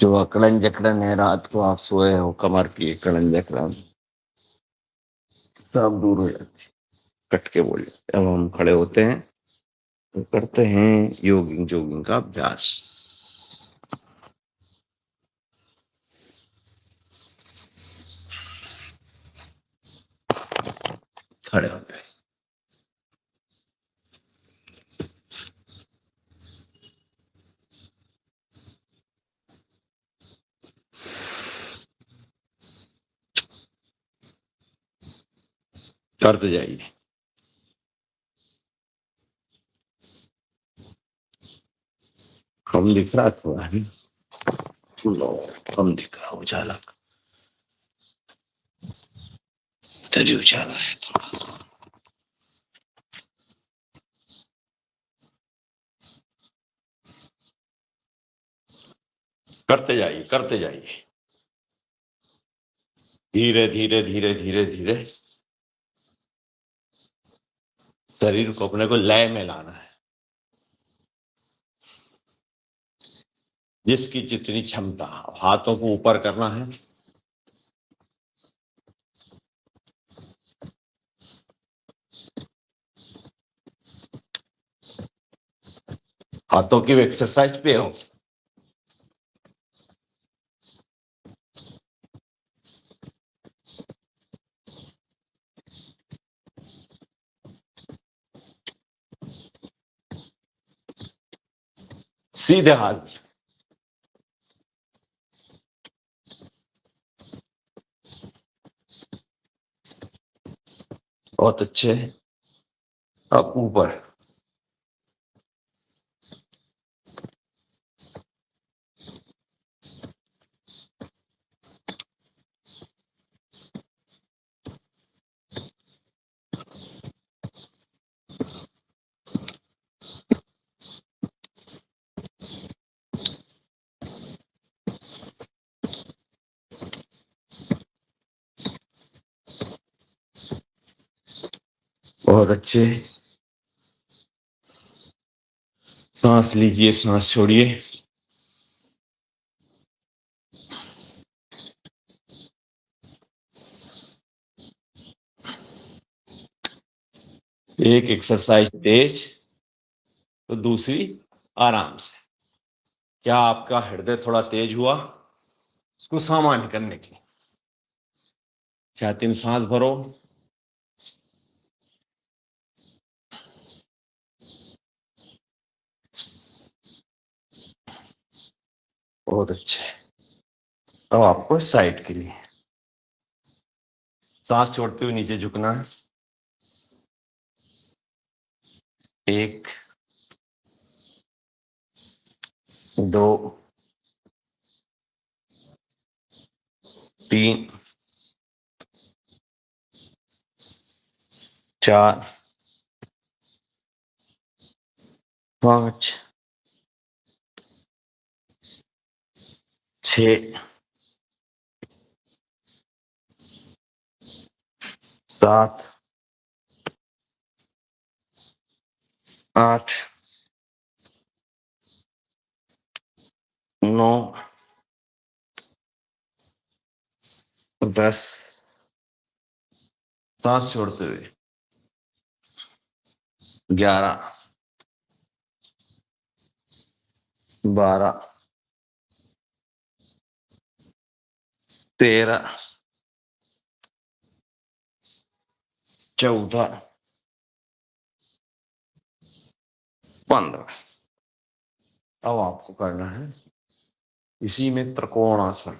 जो अकड़न जकड़न है, रात को आप सोए हो, कमर की अकड़न जकड़न सब दूर हो जाती है। कट के बोल जाते हैं। अब हम खड़े होते हैं तो करते हैं योगिंग जोगिंग का अभ्यास। खड़े हो गए। करते जाइए। कम दिख रहा थोड़ा है, कम दिख रहा उजाला, तरी उजाला है थोड़ा। करते जाइए, करते जाइए, धीरे धीरे धीरे धीरे धीरे शरीर को अपने को लय में लाना है। जिसकी जितनी क्षमता, हाथों को ऊपर करना है, हाथों की एक्सरसाइज पे हो। सीधे हाथ, बहुत अच्छे। अब ऊपर, बहुत अच्छे। सांस लीजिए, सांस छोड़िए। एक एक्सरसाइज तेज तो दूसरी आराम से। क्या आपका हृदय थोड़ा तेज हुआ? उसको सामान्य करने के लिए 4-3 सांस भरो। बहुत अच्छे। अब आपको साइड के लिए सांस छोड़ते हुए नीचे झुकना है। 1, 2, 3, 4, 5, 6, 7, 8, 9, 10। सांस छोड़ते हुए 11, 12, 13, 14, 15। अब आपको करना है इसी में त्रिकोणासन।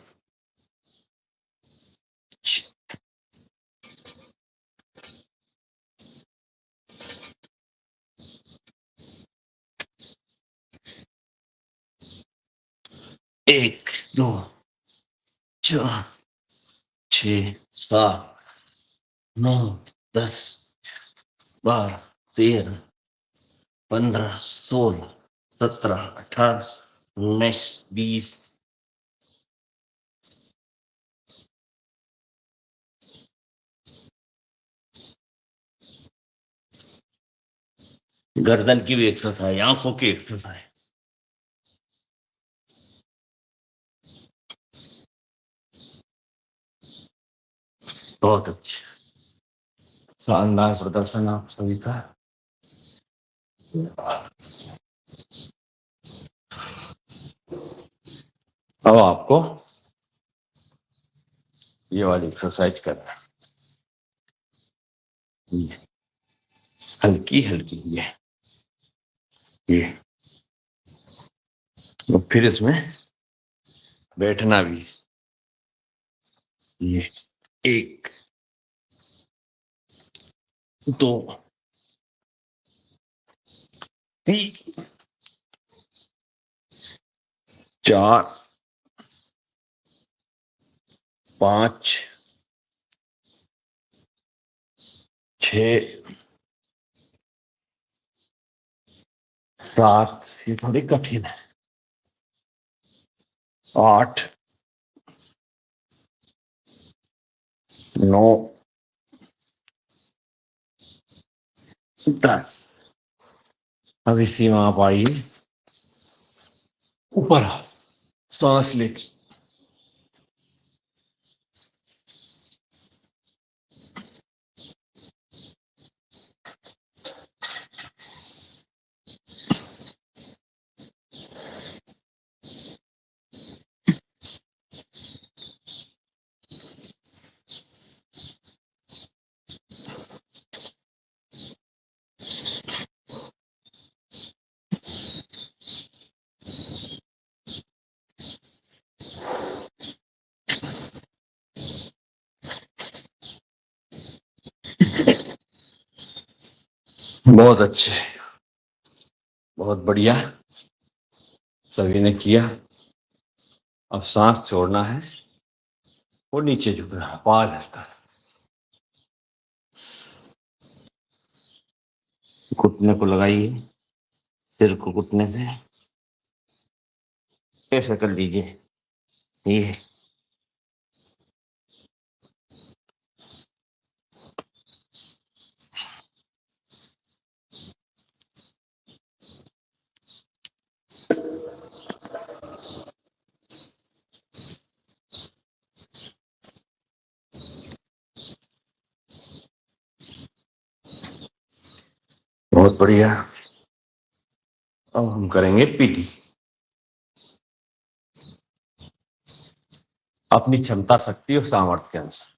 एक, 2, 4, 6, 7, 9, 10, 12, 13, 15, 16, 17, 18, 19, 20। गर्दन की भी एक्सरसाइज, आंखों की एक्सरसाइज। बहुत अच्छे, शानदार प्रदर्शन आप सभी का। अब आपको ये वाली एक्सरसाइज करना है, हल्की हल्की ये तो फिर इसमें बैठना भी, ये 1 2 3 4 5 6 7, ये थोड़ी कठिन है, 8 9 10। अब इसी में आप आइए ऊपर, सांस लेके बहुत अच्छे, बहुत बढ़िया, सभी ने किया। अब सांस छोड़ना है और नीचे झुकना है, पाद हल्का सा, घुटने को लगाइए, सिर को घुटने से ऐसे कर लीजिए, ये बहुत बढ़िया। अब हम करेंगे पीटी, अपनी क्षमता, शक्ति और सामर्थ्य के अनुसार।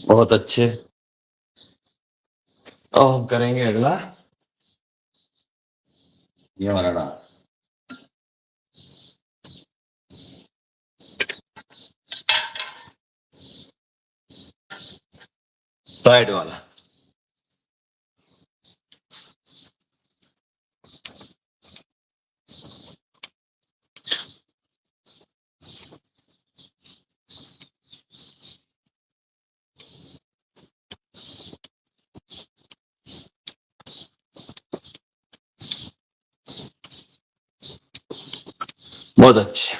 बहुत अच्छे। अब हम करेंगे अगला ये वाला डांस, साइड वाला। बहुत अच्छे।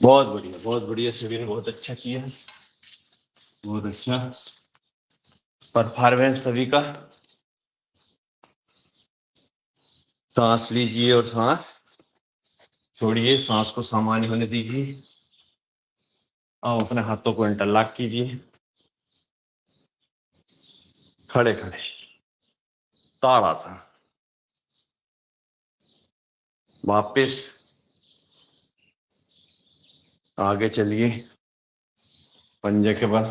बहुत बढ़िया, सभी ने बहुत अच्छा किया, बहुत अच्छा परफॉर्मेंस सभी का। सांस लीजिए और सांस छोड़िए, सांस को सामान्य होने दीजिए। अब अपने हाथों को इंटरलॉक कीजिए, खड़े खड़े ताड़ासन। वापिस आगे चलिए, पंजे के बल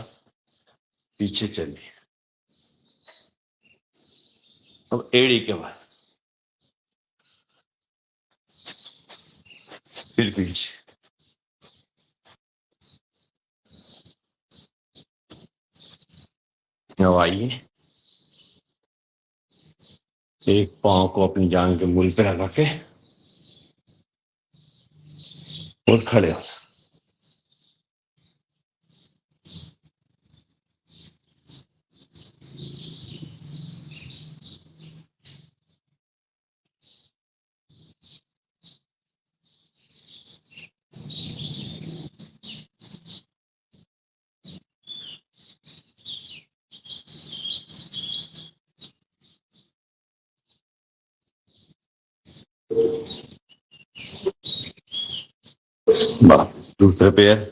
पीछे चलिए। अब एड़ी के बल फिर पीछे। अब आइए, एक पांव को अपनी जांग के मूल पे लगा के और खड़े हो। वापस दूसरे पैर,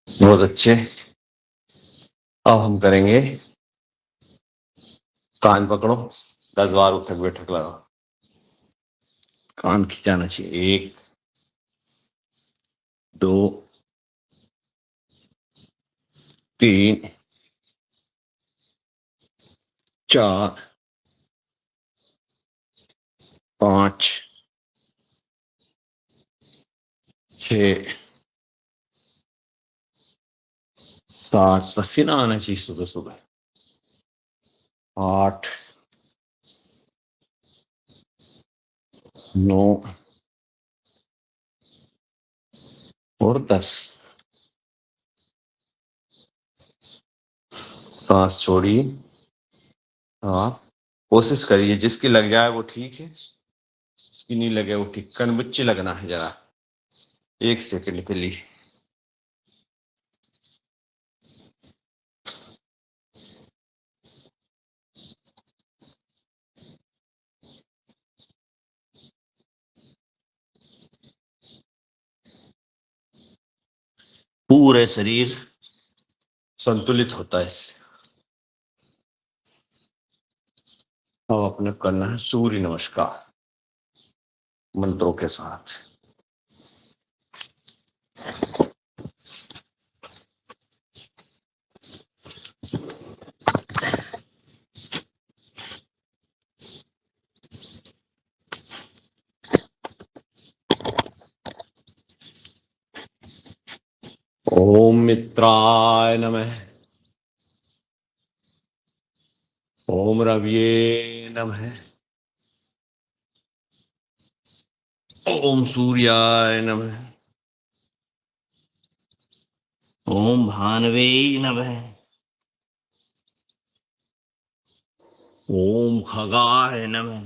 बहुत अच्छे। अब हम करेंगे कान पकड़ो, 10 बार उठक बैठक लगाओ। कान खिंचाना चाहिए, 1 2 3 4 5 6 7, पसीना आना चाहिए सुबह सुबह। 8 9 और 10। सांस छोड़िए। हाँ, कोशिश करिए, जिसकी लग जाए वो ठीक है, जिसकी नहीं लगे वो ठीक। कनबुच्ची लगना है जरा, 1 सेकंड के लिए। पूरे शरीर संतुलित होता है इससे। अब अपने करना है सूर्य नमस्कार मंत्रों के साथ। ओम मित्राय नमः, ओम रविये नमः, ओम सूर्याय नमः, ओम भानवे नमः, ओम खगाय नमः,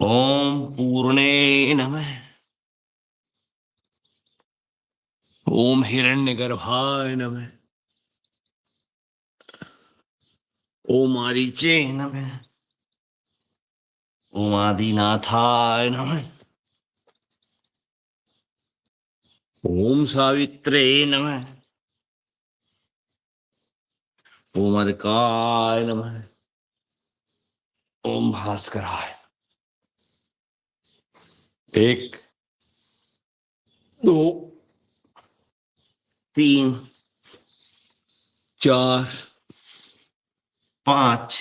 ओम पूर्णे नमः, ओम हिरण्यगर्भाय नमः, ओम आदिचे नमः, ओम आदिनाथाय नमः, ओम सावित्रे नमः, ओम अर्काय नमः, ओम भास्कराय। 1 2 3 4 5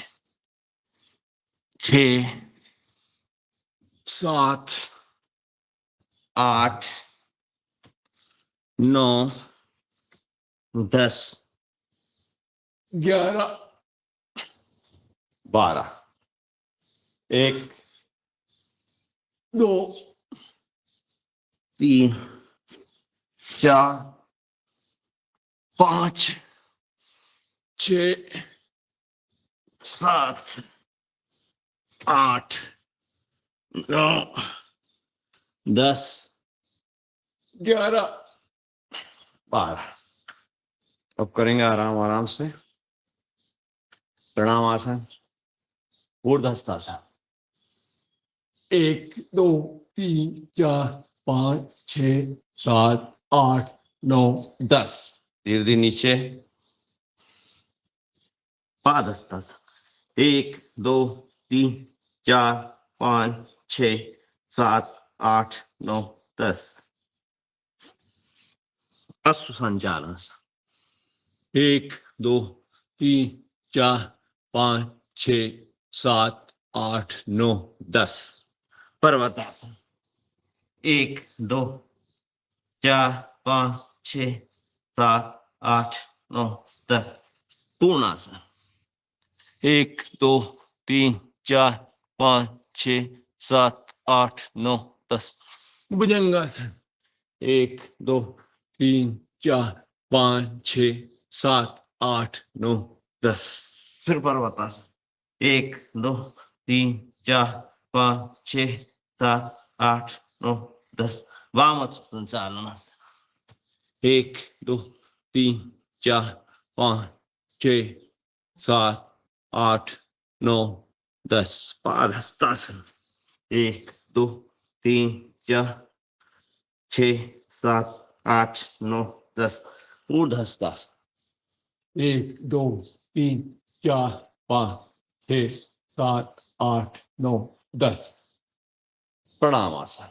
6 7 8 9 10 11 12 1 2 3 4 5 6 7 8 9 10 11 12। अब करेंगे आराम आराम से प्रणाम आसन, ऊर्ध्वस्तासन। 1 2 3 4 5 6 7 8 9 10। धीरे धीरे नीचे पादहस्तासन। 1 2 3 4 5 6 7 8 9 10। अश्व संचालनासन। 1 2 3 4 5 6 7 8 9 10। पर्वतासन। 1 2 4 5 6 7 8 9 10। पूर्णासन। 1 2 3 4 5 6 7 8 9 10। भुजंगासन। 1 2 3 4 5 6 7 8 9 10। फिर पर्वतासन। 1 2 3 4 5 6 7 8 9 10। वामस्व संचालनासन। 1 2 3 4 5 6 7 8 9 10। पादहस्तासन। 1 2 3 4 6 7 8 9 10। ऊर्ध्वस्तासन। 1 2 3 4 5 6 7 8 9 10। प्रणामासन।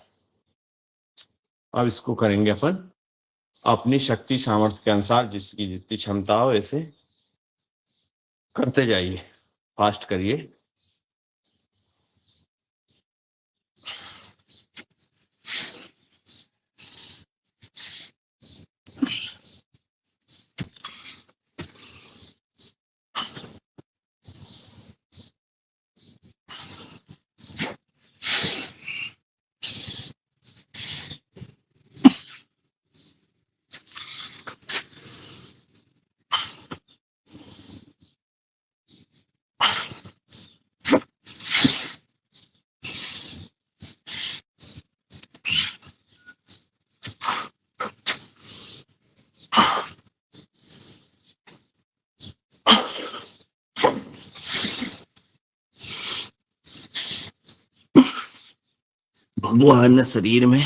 अब इसको करेंगे अपन अपनी शक्ति सामर्थ्य के अनुसार, जिसकी जितनी क्षमता हो ऐसे करते जाइए, फास्ट करिए। भगवान ने शरीर में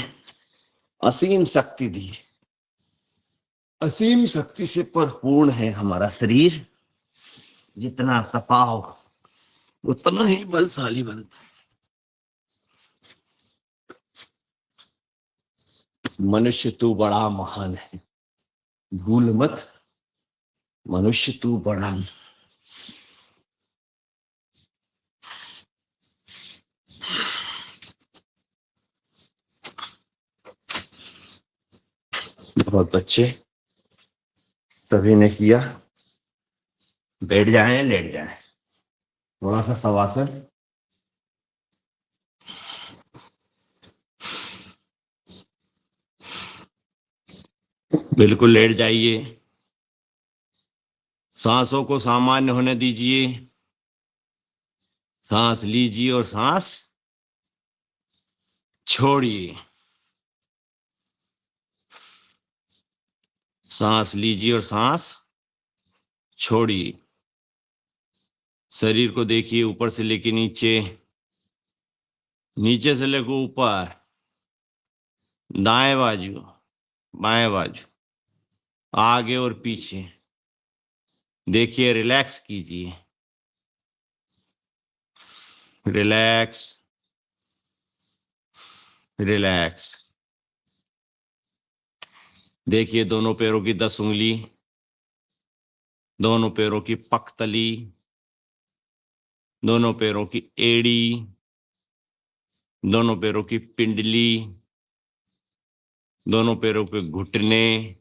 असीम शक्ति दी। असीम शक्ति से परिपूर्ण है हमारा शरीर। जितना तपाओ उतना ही बलशाली बनता है। मनुष्य तू बड़ा महान है, भूल मत, मनुष्य तू बड़ा। बहुत बच्चे सभी ने किया। बैठ जाएं, लेट जाएं, थोड़ा सा शवासन। बिल्कुल लेट जाइए। सांसों को सामान्य होने दीजिए। सांस लीजिए और सांस छोड़िए। सांस लीजिए और सांस छोड़िए। शरीर को देखिए, ऊपर से लेके नीचे, नीचे से लेकर ऊपर, दाएं बाजू, बाएं बाजू, आगे और पीछे। देखिए, रिलैक्स कीजिए। Relax, relax. देखिए दोनों पैरों की 10 उंगली, दोनों पैरों की पकतली, दोनों पैरों की एड़ी, दोनों पैरों की पिंडली, दोनों पैरों के घुटने,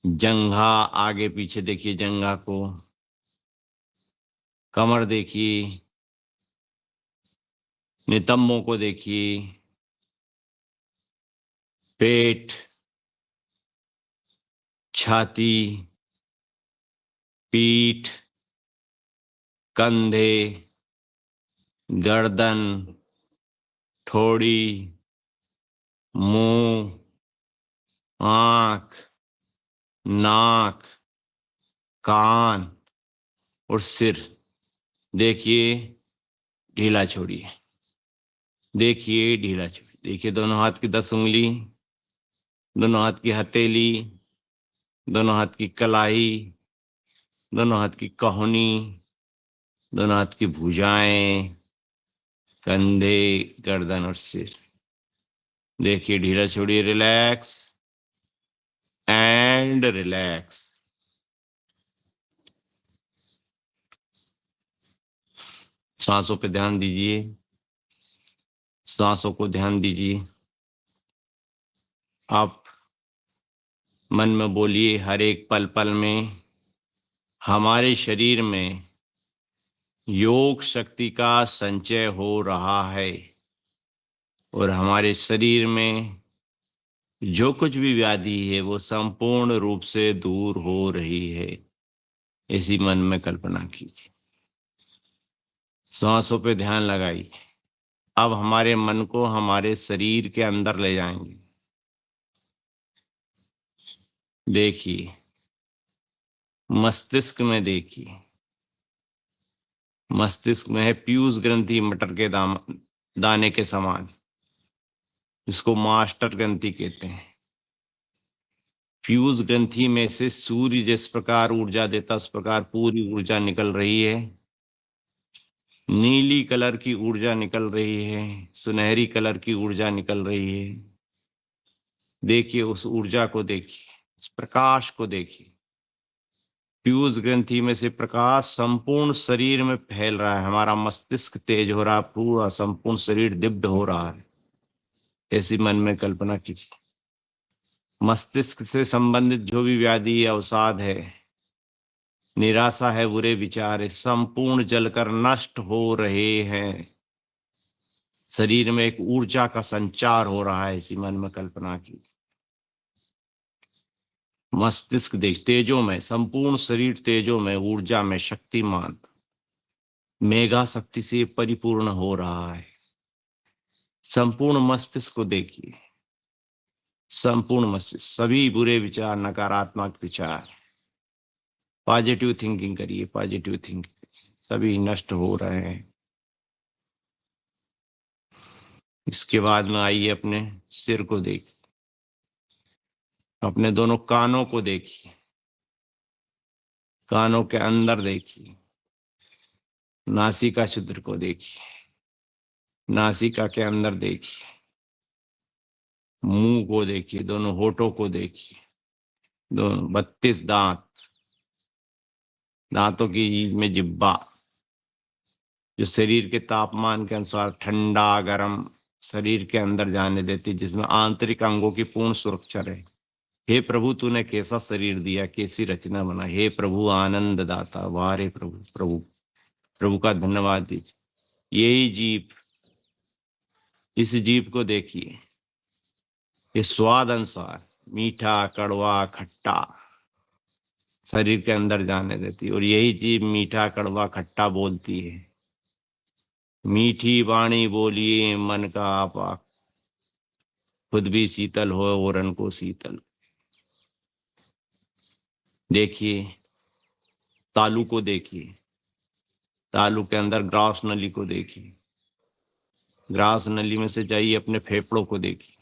जंघा, आगे पीछे देखिए जंघा को, कमर देखिए, नितंबों को देखिए, पेट, छाती, पीठ, कंधे, गर्दन, ठोड़ी, मुंह, आंख, नाक, कान और सिर। देखिए ढीला छोड़िए, देखिए ढीला छोड़िए। देखिए दोनों हाथ की 10 उंगली, दोनों हाथ की हथेली, दोनों हाथ की कलाई, दोनों हाथ की कहुनी, दोनों हाथ की भुजाएं, कंधे, गर्दन और सिर। देखिए ढीला छोड़िए, रिलैक्स एंड रिलैक्स। सांसों पे ध्यान दीजिए, सांसों को ध्यान दीजिए। आप मन में बोलिए, हर एक पल पल में हमारे शरीर में योग शक्ति का संचय हो रहा है और हमारे शरीर में जो कुछ भी व्याधि है वो संपूर्ण रूप से दूर हो रही है। ऐसी मन में कल्पना कीजिए। सांसों पे ध्यान लगाइए। अब हमारे मन को हमारे शरीर के अंदर ले जाएंगे। देखिए मस्तिष्क में, देखिए मस्तिष्क में है पीयूष ग्रंथि, मटर के दाने के समान, जिसको मास्टर ग्रंथि कहते हैं। पीयूष ग्रंथि में से सूर्य जिस प्रकार ऊर्जा देता उस प्रकार पूरी ऊर्जा निकल रही है। नीली कलर की ऊर्जा निकल रही है, सुनहरी कलर की ऊर्जा निकल रही है। देखिए उस ऊर्जा को, देखिए उस प्रकाश को देखिए। पीयूष ग्रंथि में से प्रकाश संपूर्ण शरीर में फैल रहा है। हमारा मस्तिष्क तेज हो रहा है, पूरा संपूर्ण शरीर दिव्य हो रहा है। ऐसी मन में कल्पना कीजिए। मस्तिष्क से संबंधित जो भी व्याधि या अवसाद है, निराशा है, बुरे विचार है, संपूर्ण जलकर नष्ट हो रहे हैं। शरीर में एक ऊर्जा का संचार हो रहा है। इसी मन में कल्पना की। मस्तिष्क देख, तेजों में, संपूर्ण शरीर तेजों में, ऊर्जा में शक्तिमान, मेगा शक्ति से परिपूर्ण हो रहा है। संपूर्ण मस्तिष्क को देखिए। संपूर्ण मस्तिष्क, सभी बुरे विचार, नकारात्मक विचार, पॉजिटिव थिंकिंग करिए, पॉजिटिव थिंकिंग, सभी नष्ट हो रहे हैं। इसके बाद में आइए अपने सिर को देखिए। अपने दोनों कानों को देखिए, कानों के अंदर देखिए। नासिका छिद्र को देखिए, नासिका के अंदर देखिए। मुंह को देखिए, दोनों होठों को देखिए, दोनों 32 दांत, दांतों की में जिब्बा, जो शरीर के तापमान के अनुसार ठंडा गर्म शरीर के अंदर जाने देती, जिसमें आंतरिक अंगों की पूर्ण सुरक्षा रहे। हे प्रभु, तूने कैसा शरीर दिया, कैसी रचना बना। हे प्रभु आनंद दाता, वाह रे प्रभु। प्रभु प्रभु का धन्यवाद दीजिए। यही जीव, इस जीव को देखिए, ये स्वाद अनुसार मीठा, कड़वा, खट्टा शरीर के अंदर जाने देती, और यही जीव मीठा, कड़वा, खट्टा बोलती है। मीठी वाणी बोलिए मन का आपा, खुद भी शीतल हो औरन को शीतल। देखिए तालू को देखिए, तालू के अंदर ग्रास नली को देखिए। ग्रास नली में से जाइए अपने फेफड़ों को देखिए।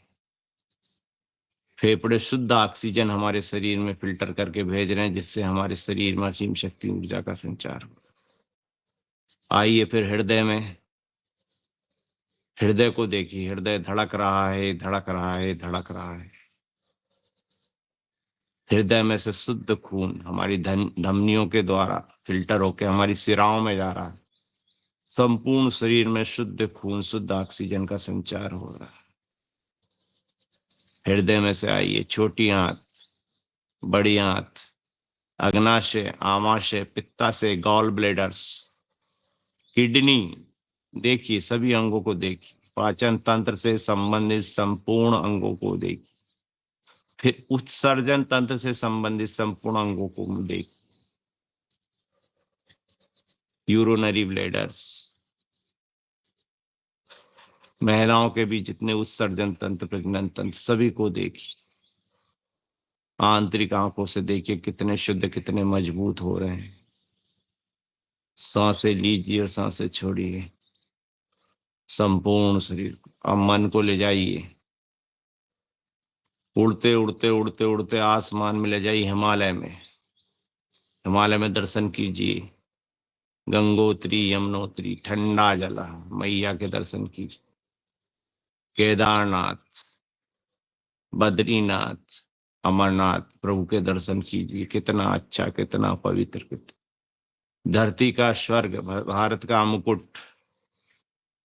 फेफड़े शुद्ध ऑक्सीजन हमारे शरीर में फिल्टर करके भेज रहे हैं, जिससे हमारे शरीर में असीम शक्ति, ऊर्जा का संचार हो। आइए फिर हृदय में, हृदय को देखिए। हृदय धड़क रहा है, धड़क रहा है, धड़क रहा है। हृदय में से शुद्ध खून हमारी धमनियों के द्वारा फिल्टर होकर हमारी सिराओं में जा रहा है। संपूर्ण शरीर में शुद्ध खून, शुद्ध ऑक्सीजन का संचार हो रहा है। हृदय में से आइए, छोटी आंत, बड़ी आंत, अग्नाशय, आमाशय, पित्ताशय, गॉल ब्लेडर्स, किडनी, देखिए सभी अंगों को देखिए, पाचन तंत्र से संबंधित संपूर्ण अंगों को देखिए, फिर उत्सर्जन तंत्र से संबंधित संपूर्ण अंगों को देखिए, यूरोनरी ब्लेडर्स, महिलाओं के भी जितने उत्सर्जन तंत्र, प्रजनन तंत्र, सभी को देखिए। आंतरिक आंखों से देखिए कितने शुद्ध, कितने मजबूत हो रहे हैं। सांसें लीजिए और सांसें छोड़िए संपूर्ण शरीर को। अब मन को ले जाइए, उड़ते उड़ते उड़ते उड़ते आसमान में ले जाइए, हिमालय में। हिमालय में दर्शन कीजिए, गंगोत्री, यमुनोत्री, ठंडा जला मैया के दर्शन कीजिए। केदारनाथ, बद्रीनाथ, अमरनाथ, प्रभु के दर्शन कीजिए। कितना अच्छा, कितना पवित्र, कितना धरती का स्वर्ग, भारत का मुकुट,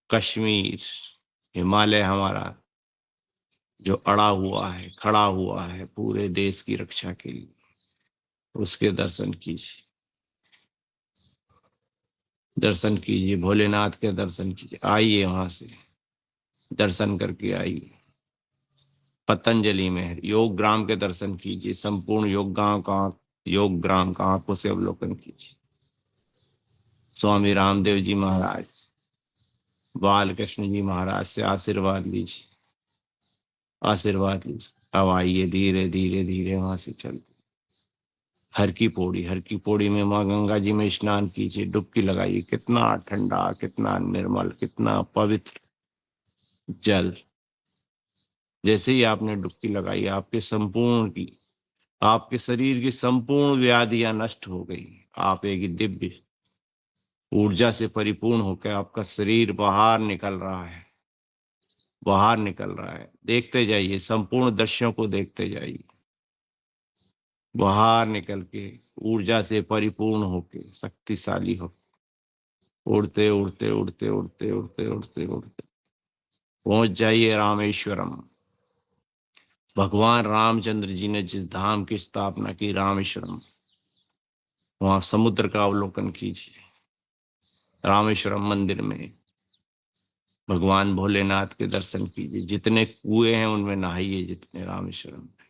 कश्मीर, हिमालय हमारा जो अड़ा हुआ है, खड़ा हुआ है पूरे देश की रक्षा के लिए, उसके दर्शन कीजिए। दर्शन कीजिए, भोलेनाथ के दर्शन कीजिए। आइए वहां से दर्शन करके आइए। पतंजलि में योग ग्राम के दर्शन कीजिए। संपूर्ण योग ग्राम का आंखों से अवलोकन कीजिए। स्वामी रामदेव जी महाराज, बालकृष्ण जी महाराज से आशीर्वाद लीजिए, आशीर्वाद लीजिए। अब आइए धीरे धीरे धीरे वहां से चलते हर की पौड़ी में माँ गंगा जी में स्नान कीजिए, डुबकी लगाइए। कितना ठंडा, कितना निर्मल, कितना पवित्र जल। जैसे ही आपने डुबकी लगाई, आपके शरीर की संपूर्ण व्याधियां नष्ट हो गई। आप एक दिव्य ऊर्जा से परिपूर्ण होकर आपका शरीर बाहर निकल रहा है, बाहर निकल रहा है। देखते जाइए, संपूर्ण दृश्यों को देखते जाइए। बाहर निकल के ऊर्जा से परिपूर्ण होके, शक्तिशाली हो, उड़ते उड़ते उड़ते उड़ते उड़ते उड़ते उड़ते पहुंच जाइए रामेश्वरम। भगवान रामचंद्र जी ने जिस धाम की स्थापना की, रामेश्वरम, वहां समुद्र का अवलोकन कीजिए। रामेश्वरम मंदिर में भगवान भोलेनाथ के दर्शन कीजिए। जितने कुएं हैं उनमें नहाइए, जितने रामेश्वरम में।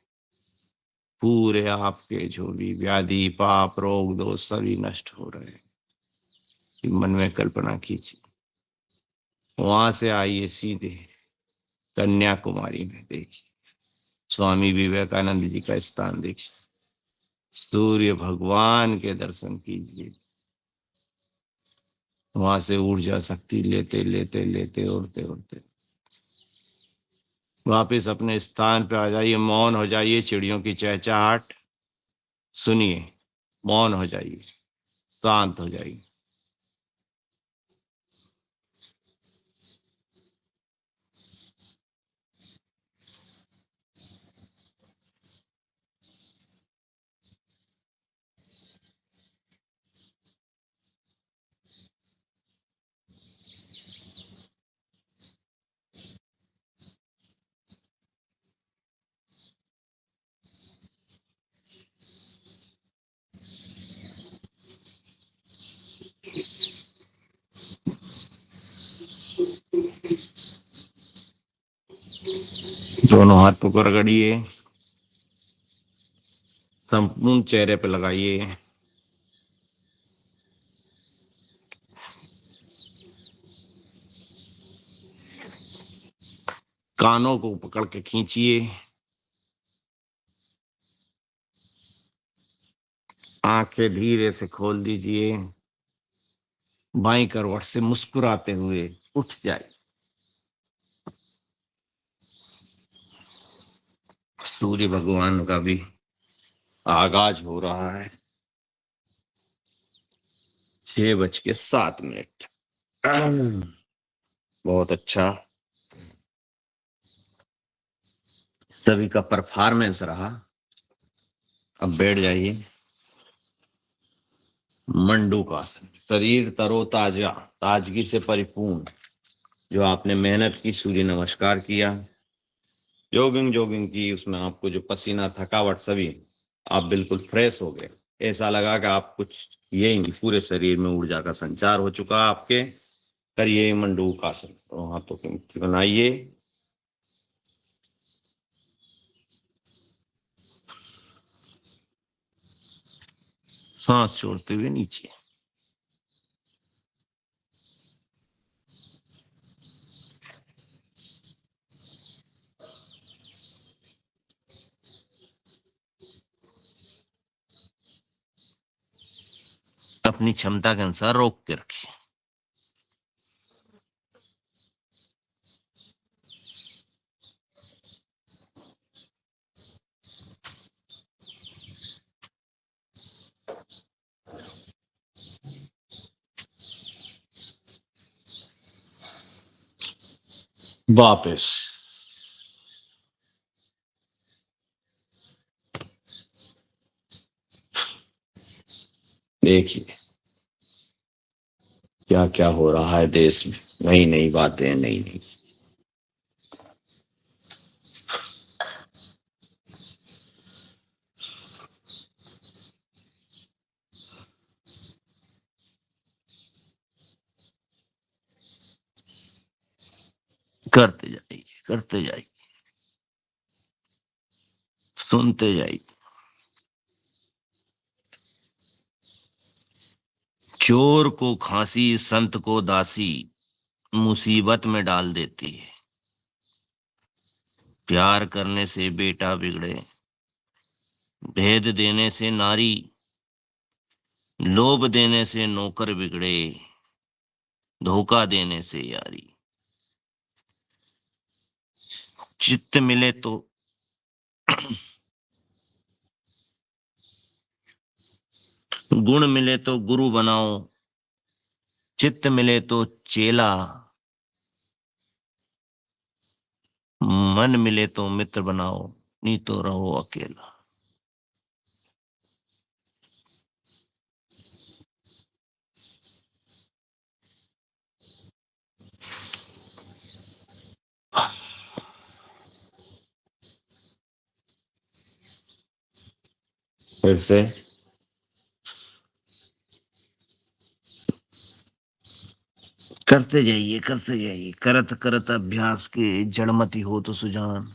पूरे आपके जो भी व्याधि, पाप, रोग, दोष सभी नष्ट हो रहे हैं। मन में कल्पना कीजिए। वहां से आइए सीधे कन्याकुमारी में, देखिए स्वामी विवेकानंद जी का स्थान देखिए। सूर्य भगवान के दर्शन कीजिए। वहां से ऊर्जा शक्ति लेते लेते लेते उड़ते उड़ते वापिस अपने स्थान पे आ जाइए। मौन हो जाइए, चिड़ियों की चहचहाट सुनिए। मौन हो जाइए, शांत हो जाइए। दोनों हाथों को रगड़िए, संपूर्ण चेहरे पे लगाइए। कानों को पकड़ के खींचिए। आंखें धीरे से खोल दीजिए। बाईं करवट से मुस्कुराते हुए उठ जाए। सूर्य भगवान का भी आगाज हो रहा है। 6:07। बहुत अच्छा, सभी का परफॉर्मेंस रहा। अब बैठ जाइए। मंडूकासन, शरीर तरोताजा, ताजगी से परिपूर्ण। जो आपने मेहनत की, सूर्य नमस्कार किया, जॉगिंग जॉगिंग की, उसमें आपको जो पसीना थकावट सभी, आप बिल्कुल फ्रेश हो गए। ऐसा लगा कि आप कुछ किए ही नहीं, पूरे शरीर में ऊर्जा का संचार हो चुका आपके। करिए मंडूकासन, तो हाथों की मुट्ठी बनाइए। सांस छोड़ते हुए नीचे। अपनी क्षमता के अनुसार रोक के रखिए। वापस देखिए क्या क्या हो रहा है देश में, नई नई बातें, नई नई। करते जाइए, करते जाइए, सुनते जाइए। चोर को खांसी, संत को दासी, मुसीबत में डाल देती है। प्यार करने से बेटा बिगड़े, भेद देने से नारी, लोभ देने से नौकर बिगड़े, धोखा देने से यारी। चित्त मिले तो गुण मिले तो गुरु बनाओ, चित्त मिले तो चेला, मन मिले तो मित्र बनाओ, नहीं तो रहो अकेला। फिर से करते जाइए, करते जाइए। करत करत अभ्यास के जड़मति हो तो सुजान,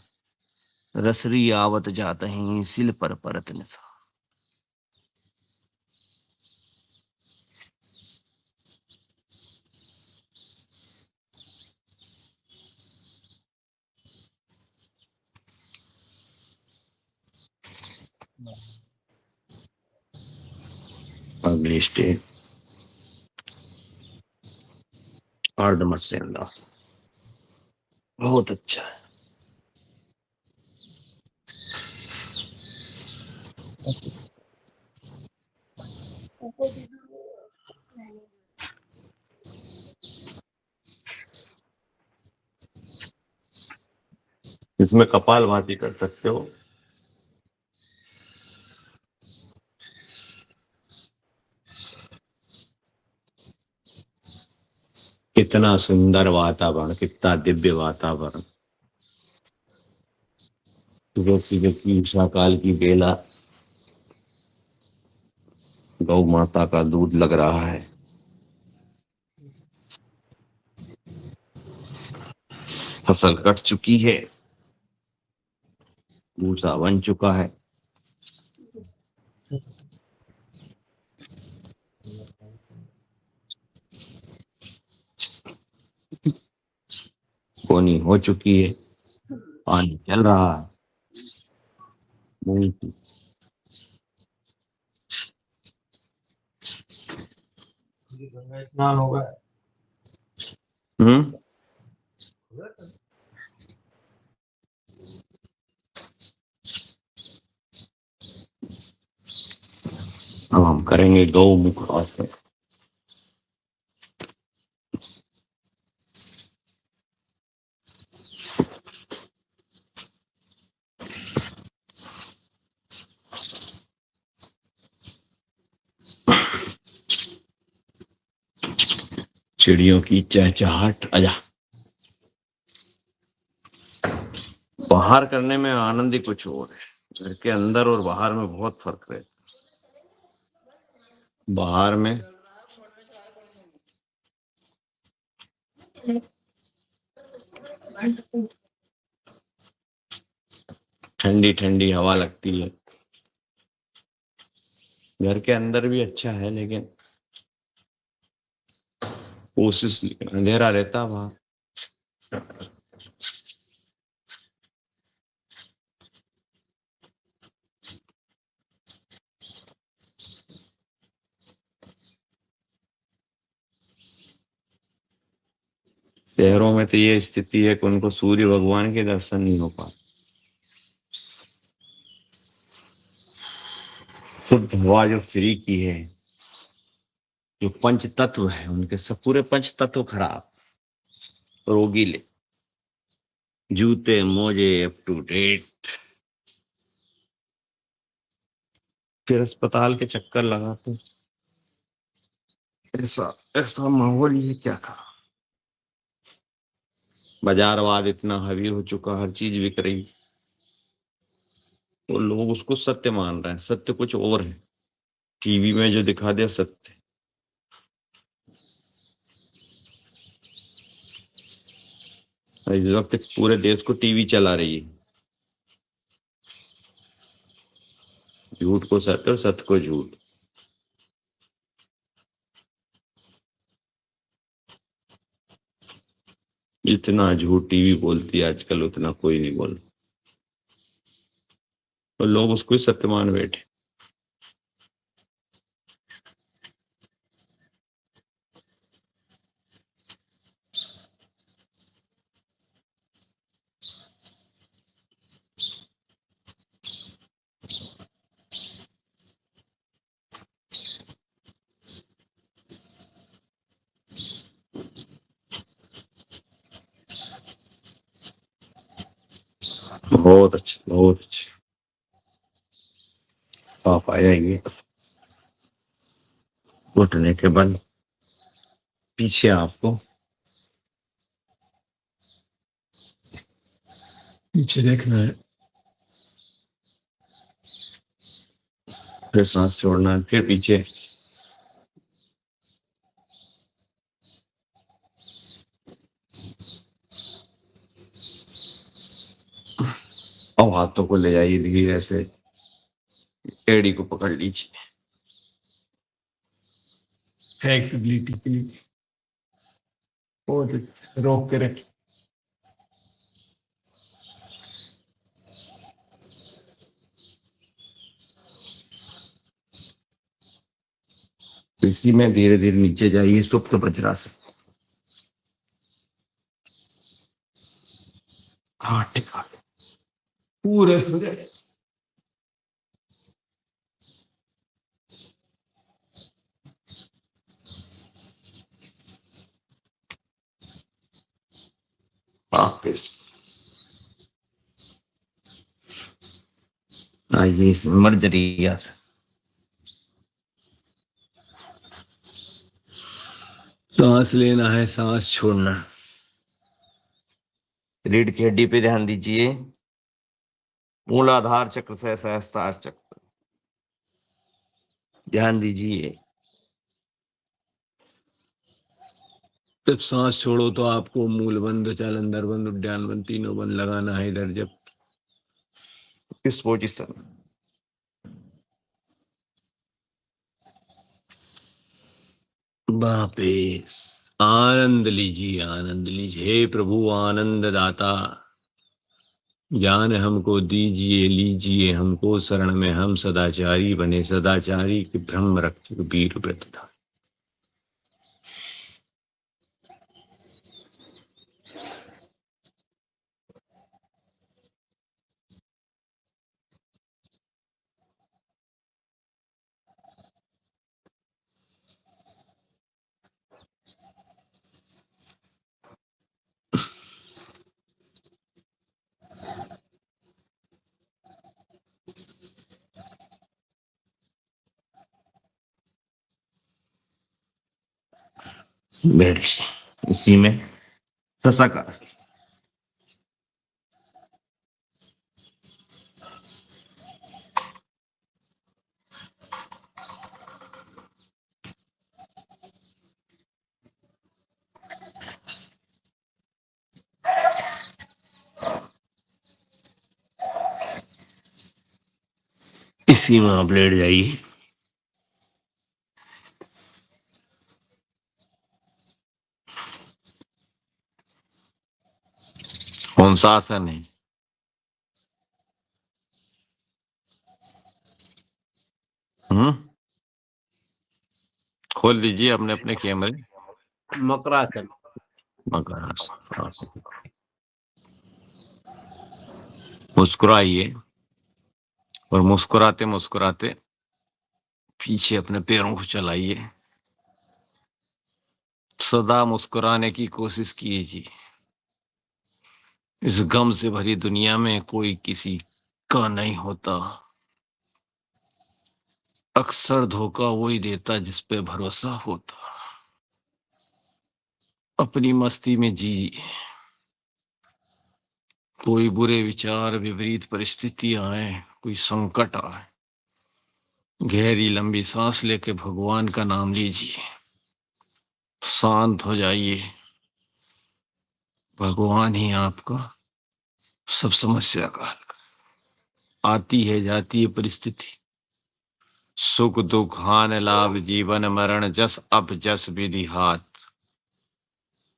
रसरी आवत जात ही सिल पर परत निशा। अगली स्टेप अर्ध मत्स्य अंदाज, बहुत अच्छा है। इसमें कपाल भाती कर सकते हो। कितना सुंदर वातावरण, कितना दिव्य वातावरण। सुबह सुबह की उषा काल की बेला, गौ माता का दूध लग रहा है। फसल कट चुकी है, भूसा बन चुका है। बोनी हो चुकी है, पानी चल रहा है। मूंग की स्नान होगा। हम्म अब हम करेंगे गौमुख आसन। चिड़ियों की चहचहाट। आजा, बाहर करने में आनंद ही कुछ और है। घर के अंदर और बाहर में बहुत फर्क है। बाहर में ठंडी ठंडी हवा लगती है। घर के अंदर भी अच्छा है, लेकिन कोशिश, अंधेरा रहता वहां। शहरों में तो ये स्थिति है कि उनको सूर्य भगवान के दर्शन नहीं हो पाते। शुद्ध हवा जो फ्री की है, जो पंच तत्व है, उनके सब पूरे पंच तत्व खराब, रोगीले, जूते मोजे अप टू डेट, फिर अस्पताल के चक्कर लगाते। ऐसा ऐसा माहौल ही है, क्या कहा। बाजारवाद इतना हावी हो चुका, हर चीज बिक रही, तो लोग उसको सत्य मान रहे हैं। सत्य कुछ और है, टीवी में जो दिखा दे सत्य। इस वक्त पूरे देश को टीवी चला रही है। झूठ को सत्य और सत्य को झूठ। जितना झूठ टीवी बोलती है आजकल, उतना कोई नहीं बोल, तो लोग उसको ही सत्य मान बैठे। बहुत अच्छे, बहुत अच्छे। आप आ जाएंगे घुटने के बल, पीछे आपको, पीछे देखना है, फिर सांस छोड़ना है, फिर पीछे। अब हाथों को ले जाइए धीरे से, एड़ी को पकड़ लीजिए फ्लेक्सिबिलिटी के लिए, और रोक के रखिए। इसी में धीरे धीरे नीचे जाइए, सुप्त वज्रासन। हाँ, टिका पूरे सूर्य। वापिस आइए, मर्जरिया से सांस लेना है, सांस छोड़ना। रीढ़ की हड्डी पे ध्यान दीजिए, मूलाधार चक्र से सहस्त्रार चक्र ध्यान दीजिए। जब सांस छोड़ो तो आपको मूल बंध, जालंधर बंध, उद्यान बंध, तीनों बंध लगाना है। इधर जब इस पोजिशन, वापिस आनंद लीजिए, आनंद लीजिए। हे प्रभु आनंद दाता, ज्ञान हमको दीजिए, लीजिए हमको शरण में, हम सदाचारी बने, सदाचारी के ब्रह्म रक्षक वीर व्रतधारी। बैठ गई। इसी में ससा काट ली। इसी में आप लेट जाइए। कौन सा आसन है? खोल लीजिए अपने अपने कैमरे। मकरासन। मकरासन। हाँ। मुस्कुराइए और मुस्कुराते मुस्कुराते पीछे अपने पैरों को चलाइए। सदा मुस्कुराने की कोशिश कीजिए। इस गम से भरी दुनिया में कोई किसी का नहीं होता। अक्सर धोखा वही देता जिस पे भरोसा होता। अपनी मस्ती में जी। कोई बुरे विचार, विपरीत परिस्थितियां आए, कोई संकट आए, गहरी लंबी सांस लेके भगवान का नाम लीजिए। शांत हो जाइए। भगवान ही आपका सब समस्या का हल कर। आती है जाती है परिस्थिति, सुख दुख हान लाभ जीवन मरण जस अब जस विधि हाथ,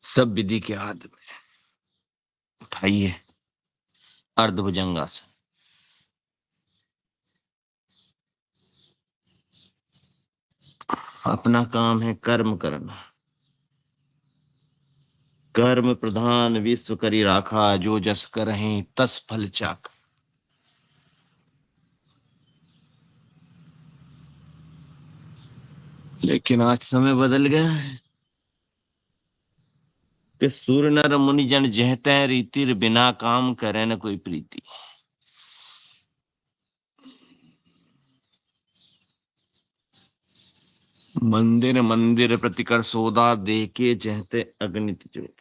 सब विधि के हाथ में। उठाइए अर्धभुजंगासन। अपना काम है कर्म करना। कर्म प्रधान विश्व करी राखा, जो जस करहिं तस फल चाख। लेकिन आज समय बदल गया है कि सूर नर मुनि जन जहते रीतिर, बिना काम करे न कोई प्रीति। मंदिर मंदिर प्रतिकर सौदा, देके जहते अगणित जोता।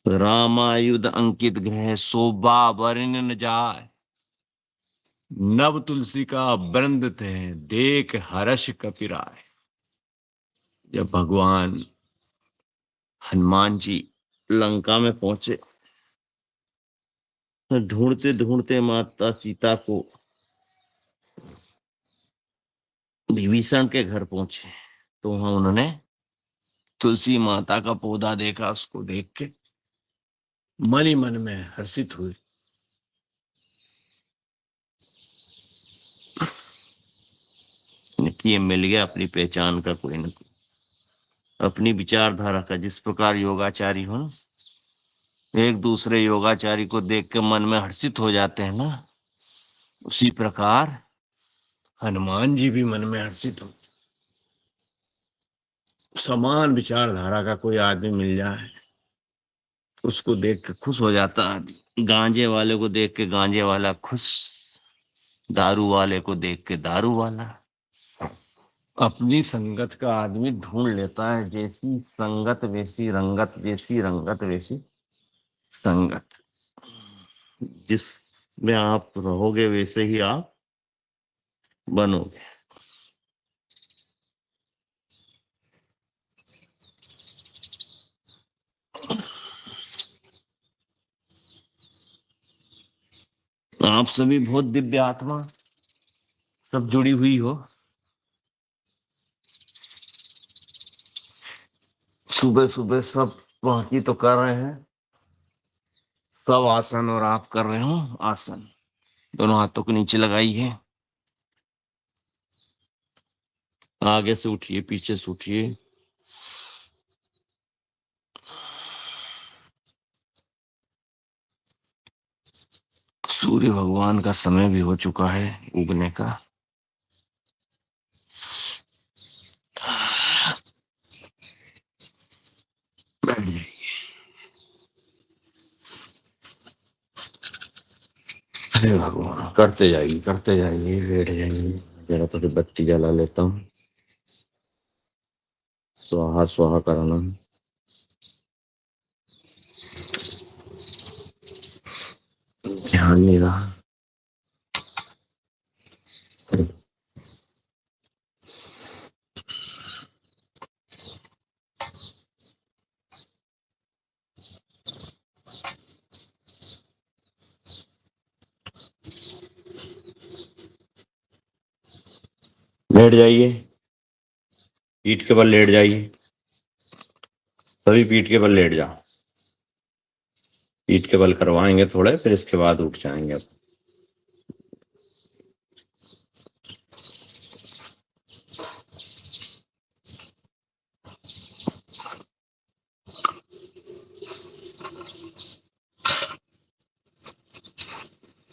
रामायुध अंकित ग्रह, शोभा वर्ण न जाय। नव तुलसी का वृंद थे, देख हर्ष कपिराय। जब भगवान हनुमान जी लंका में पहुंचे, ढूंढते ढूंढते माता सीता को विभीषण के घर पहुंचे, तो वहां उन्होंने तुलसी माता का पौधा देखा। उसको देख के मन ही मन में हर्षित हुए कि ये मिल गया अपनी पहचान का कोई न कोई, अपनी विचारधारा का। जिस प्रकार योगाचारी हो ना, एक दूसरे योगाचारी को देख के मन में हर्षित हो जाते हैं ना, उसी प्रकार हनुमान जी भी मन में हर्षित हो। समान विचारधारा का कोई आदमी मिल जाए, उसको देख के खुश हो जाता आदमी। गांजे वाले को देख के गांजे वाला खुश, दारू वाले को देख के दारू वाला। अपनी संगत का आदमी ढूंढ लेता है। जैसी संगत वैसी रंगत, जैसी रंगत वैसी संगत। जिसमें आप रहोगे वैसे ही आप बनोगे। आप सभी बहुत दिव्य आत्मा, सब जुड़ी हुई हो। सुबह सुबह सब बाकी तो कर रहे हैं, सब आसन, और आप कर रहे हो आसन। दोनों हाथों को नीचे लगाइए। आगे से उठिए, पीछे से उठिए। सूर्य भगवान का समय भी हो चुका है उगने का। बैठ जाइए। अरे भगवान, करते जाइए बैठ जाइए। जरा थोड़ी बत्ती जला लेता हूँ। स्वाहा स्वाहा कराना है। ध्यान नहीं रहा। लेट जाइए, पीठ के बल लेट जाइए, सभी पीठ के बल लेट जाओ। पीठ के बल करवाएंगे थोड़े, फिर इसके बाद उठ जाएंगे। अब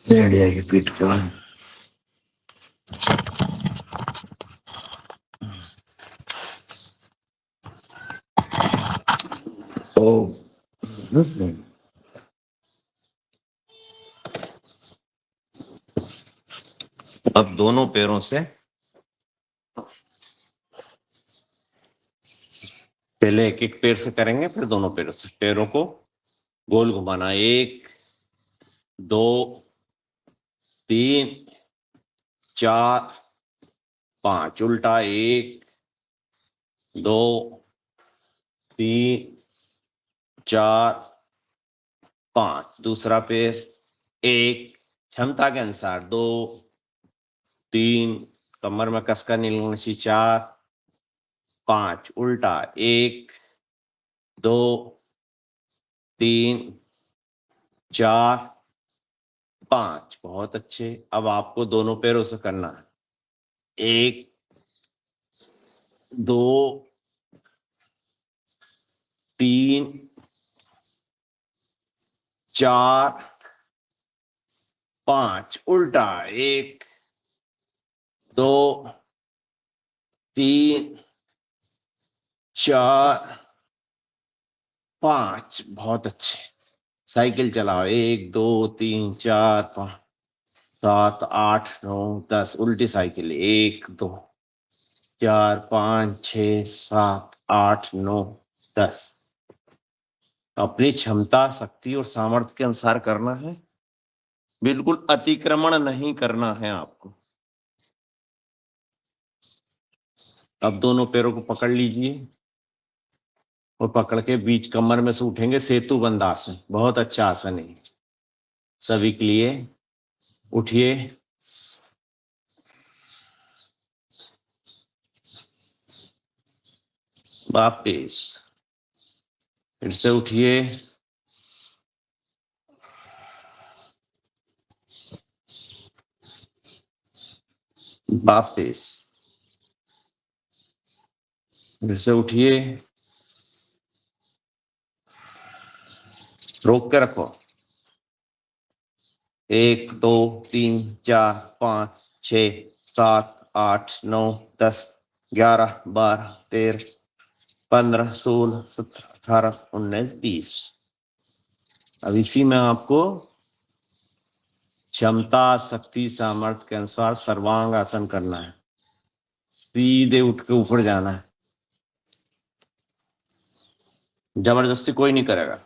लेट जाइए पीठ के बल। ओ अब दोनों पैरों से पहले एक एक पैर से करेंगे, फिर दोनों पैरों से। पैरों को गोल घुमाना, 1 2 3 4 5। उल्टा, 1 2 3 4 5। दूसरा पैर, 1 क्षमता के अनुसार, 2 3 कमर में कसकर नहीं लगना चाहिए, 4 5। उल्टा, 1 2 3 4 5। बहुत अच्छे। अब आपको दोनों पैरों से करना है, 1 2 3 4 5। उल्टा, 1 2 3 4 5। बहुत अच्छे। साइकिल चलाओ, 1 2 3 4 5 7 8 9 10। उल्टी साइकिल, 1 2 4 5 6 7 8 9 10। अपनी क्षमता, शक्ति और सामर्थ्य के अनुसार करना है। बिल्कुल अतिक्रमण नहीं करना है आपको। अब दोनों पैरों को पकड़ लीजिए और पकड़ के बीच कमर में से उठेंगे, सेतु बंद आसन। बहुत अच्छा आसन है सभी के लिए। उठिए, वापिस, फिर से उठिए, वापिस, फिर से उठिए, रोक के रखो, 1 2 3 4 5 6 7 8 9 10 11 12 13 15 16 17 18 19 20। अब इसी में आपको क्षमता, शक्ति, सामर्थ्य के अनुसार सर्वांग आसन करना है। सीधे उठ के ऊपर जाना है, जबरदस्ती कोई नहीं करेगा।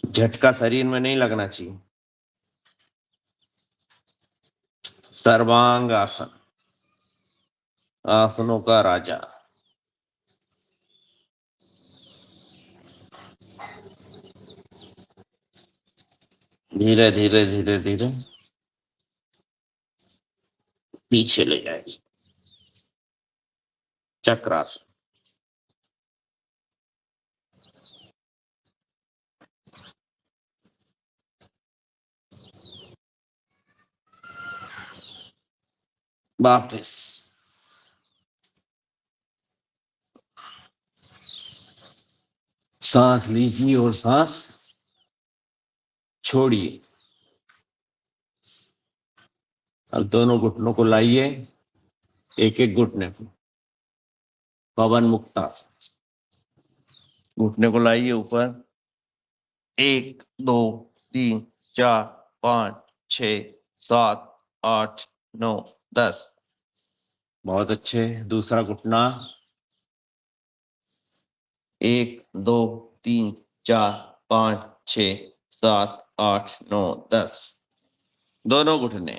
झटका शरीर में नहीं लगना चाहिए। सर्वांग आसन, आसनों का राजा। धीरे धीरे धीरे धीरे पीछे ले जाएगी। चक्रासन, वापस, सांस लीजिए और सांस छोड़िए। अब दोनों घुटनों को लाइए, एक एक घुटने को, पवन मुक्तासन। घुटने को लाइए ऊपर, 1 2 3 4 5 6 7 8 9 10। बहुत अच्छे। दूसरा घुटना। 1 2 3 4 5 6 7 8 9 10। दोनों घुटने।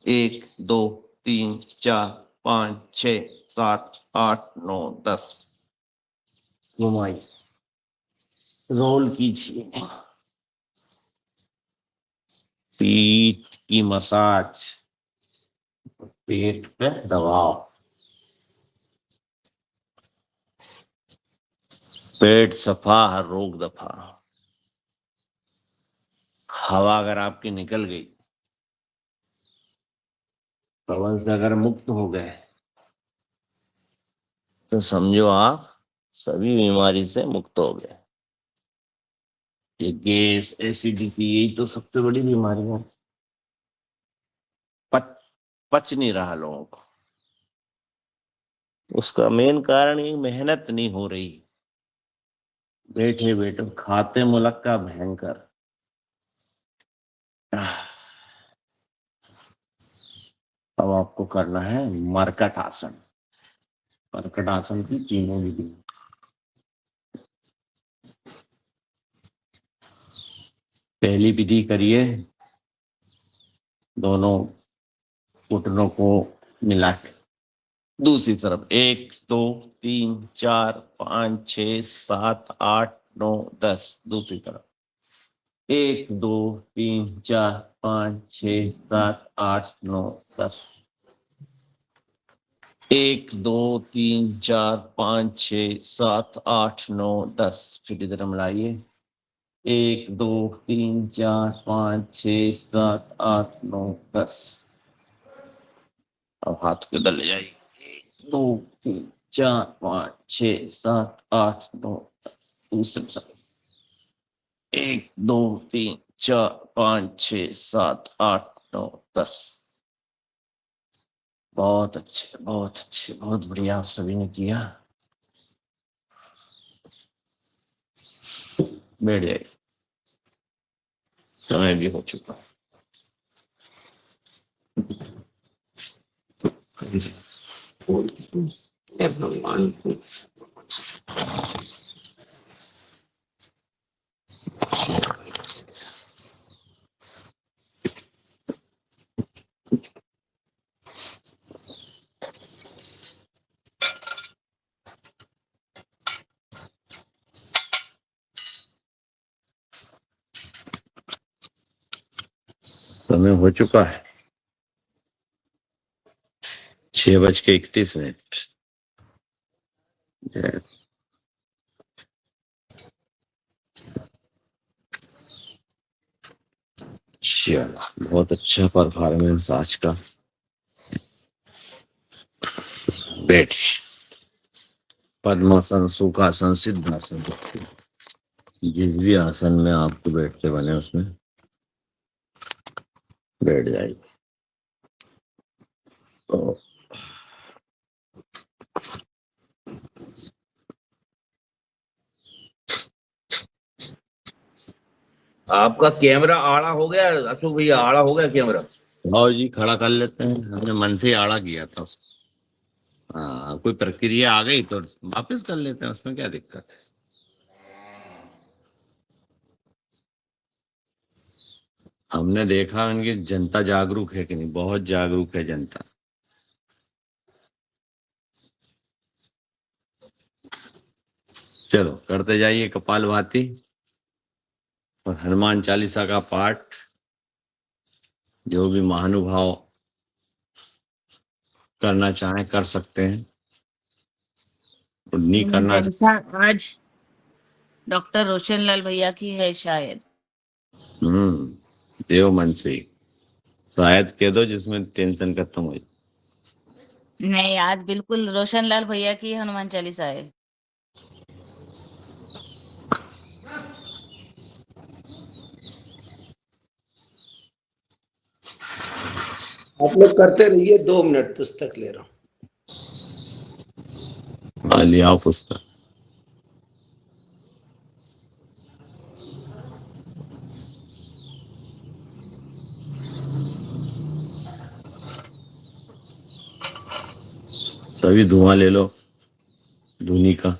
1 2 3 4 5 6 7 8 9 10। घुमाइए, रोल कीजिए। पीठ की मसाज, पेट पे दबाव। पेट सफा, हर रोग दफा। हवा अगर आपकी निकल गई, पवन से अगर मुक्त हो गए, तो समझो आप सभी बीमारी से मुक्त हो गए। ये गैस, एसिडिटी, यही तो सबसे बड़ी बीमारी है। पच नहीं रहा लोगों को। उसका मेन कारण ये मेहनत नहीं हो रही। बैठे बैठे खाते मुलक्का भयंकर। अब आपको करना है मरकट आसन। मरकट आसन की तीनों विधि। पहली विधि करिए, दोनों घुटनों को मिला के। दूसरी तरफ 1 2 3 4 5 6 7 8 9 10। दूसरी तरफ 1 2 3 4 5 6 7 8 9 10। 1 2 3 4 5 6 7 8 9 10। फिर इधर मिलाइए। 1 2 3 4 5 6 7 8 9 10। अब हाथ को इधर ले जाइए। 1 2 3 4 5 6 7 8 9 10। दूसरी तरफ 1 2 3 4 5 6 7 8 9 10। बहुत अच्छे, बहुत अच्छे, बहुत बढ़िया। आप सभी ने किया। बैठ जाइए, समय भी हो चुका। भगवान को समय हो चुका है 6:31। चलो, बहुत अच्छा परफॉर्मेंस आज का। बैठिए। पद्मासन, सुखासन, सिद्धासन, जिस भी आसन में आपको बैठते बने उसमें बैठ जाइए। तो आपका कैमरा आड़ा हो गया अशोक भैया, आड़ा हो गया कैमरा। आओ जी, खड़ा कर लेते हैं। हमने मन से ही आड़ा किया था उसको। हाँ, कोई प्रक्रिया आ गई तो वापस कर लेते हैं, उसमें क्या दिक्कत है। हमने देखा उनकी जनता जागरूक है कि नहीं, बहुत जागरूक है जनता। चलो करते जाइए कपालभाति और हनुमान चालीसा का पाठ। जो भी महानुभाव करना चाहें कर सकते हैं, और नहीं करना जलसा आज डॉक्टर रोशनलाल भैया की है शायद। देव मन से शायद कह दो, जिसमें टेंशन खत्म हो जाए। नहीं, आज बिल्कुल रोशनलाल भैया की हनुमान चालीसा है। आप लोग करते रहिए, 2 मिनट पुस्तक ले रहा हूँ। लिया पुस्तक। सभी धुआं ले लो धुनी का।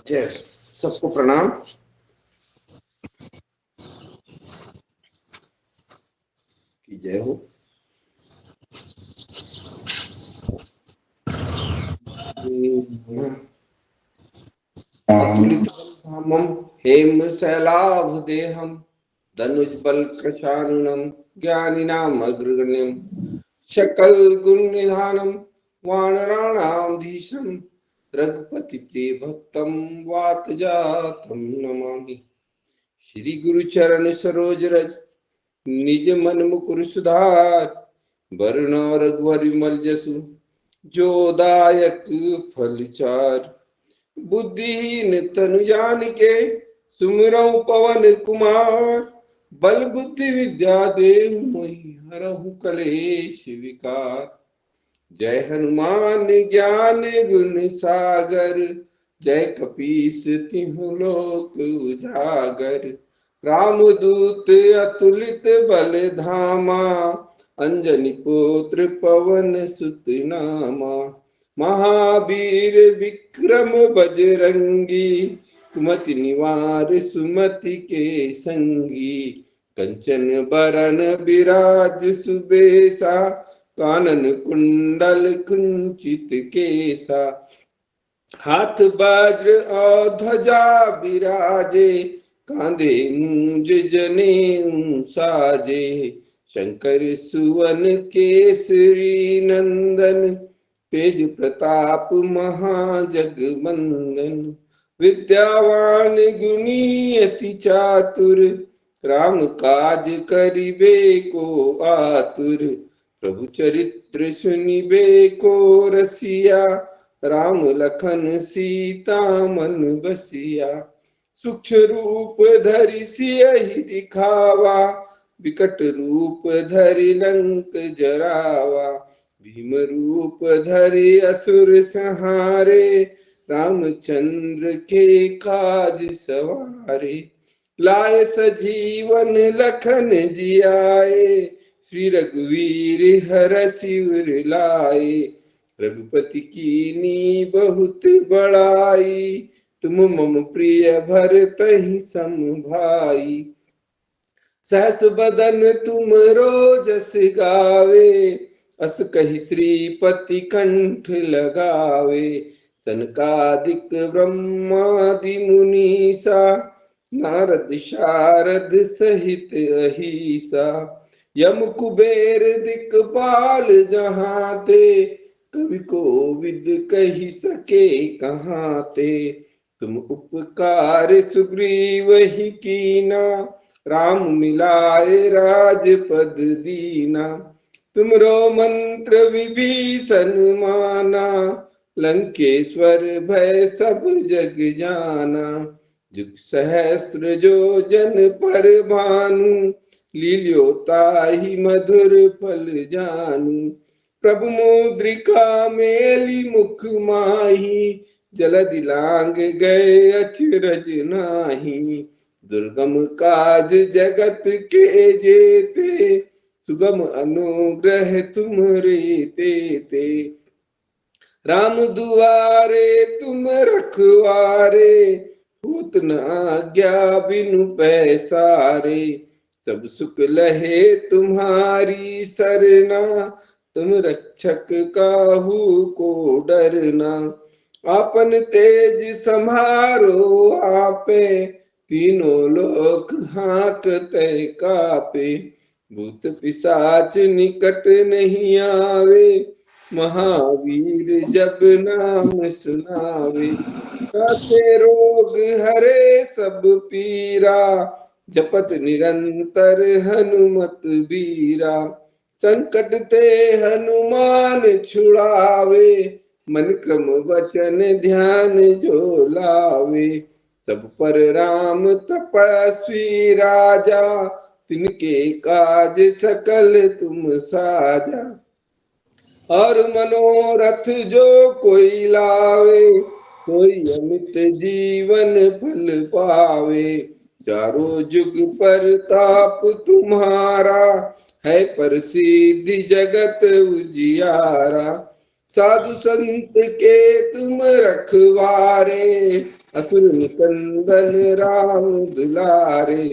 जय सबको प्रणाम। की जय हो। अतुलित धामम हेम शैलाभ देहम धनुज्बल कृशानुनम ज्ञानिनाम अग्रगण्यम शकल गुण निधानम वानराणाम धीशम रघुपति प्रिय भक्तम वात जातम नमामि। श्री गुरु चरण सरोज रज निज मन मुकुर सुधार वरुण रघुवर विमल जसु जो दायक फल चार। बुद्धिहीन तनु जान के सुमिरौ पवन कुमार बल बुद्धि विद्या देहु मोहि हरहु कलेश विकार। जय हनुमान ज्ञान गुण सागर जय कपीस तिहु लोक उजागर। रामदूत अतुलित बल धामा अंजनी पुत्र पवन सुत नामा। महावीर विक्रम बजरंगी कुमति निवार सुमति के संगी। कंचन बरन विराज सुबेसा कानन कुंडल कुंचित केसा। हाथ वज्र और ध्वजा विराजे कांधे मूंज जनेऊ साजे। शंकर सुवन केसरी नंदन तेज प्रताप महाजगवंदन। विद्यावान गुणी अति चातुर राम काज करिबे को आतुर। प्रभु चरित्र सुनिबे को रसिया राम लखन सीता मन बसिया। सूक्ष्म रूप धरि सियहि दिखावा विकट रूप धरि लंक जरावा। भीम रूप धरि असुर संहारे रामचंद्र के काज सवारे। लाए सजीवन लखन जियाए श्री रघुवीर हरषि उर लाए। रघुपति कीनी बहुत बड़ाई तुम मम प्रिय भरतहि सम भाई। सहस बदन तुम रोजस गावे अस कहि श्रीपति कंठ लगावे। सनकादिक ब्रह्मादि मुनीसा नारद शारद सहित अहिसा। यम कुबेर दिक्पाल जहाँ ते कवि कोविद कहि सके कहाँ ते। तुम उपकार सुग्रीव ही कीना राम मिलाए राजपद दीना। तुमरो मंत्र विभीषण माना लंकेश्वर भय सब जग जाना। जुग सहस्त्र जो जन पर भानु लील्यो ताहि मधुर फल जानु। प्रभु मुद्रिका मेली मुख माही जलधि लांग गए अचरज नाही। दुर्गम काज जगत के जेते सुगम अनुग्रह तुम्हरे तेते। राम दुआरे तुम रखवारे होत न आज्ञा बिनु पैसारे। सब सुख लहे तुम्हारी सरना तुम रक्षक काहू को डरना। आपन तेज सम्हारो आपे तीनों लोक हाँकते कापे। भूत पिशाच निकट नहीं आवे महावीर जब नाम सुनावे। कासे रोग हरे सब पीरा जपत निरंतर हनुमत बीरा। संकट ते हनुमान छुड़ावे मन क्रम वचन ध्यान जो लावे। सब पर राम तपस्वी राजा तिनके काज सकल तुम साजा। और मनोरथ जो कोई लावे कोई अमित जीवन फल पावे। चारों जुग पर ताप तुम्हारा है प्रसिद्धि जगत उजियारा। साधु संत के तुम रखवारे, असुर निकंदन राम दुलारे।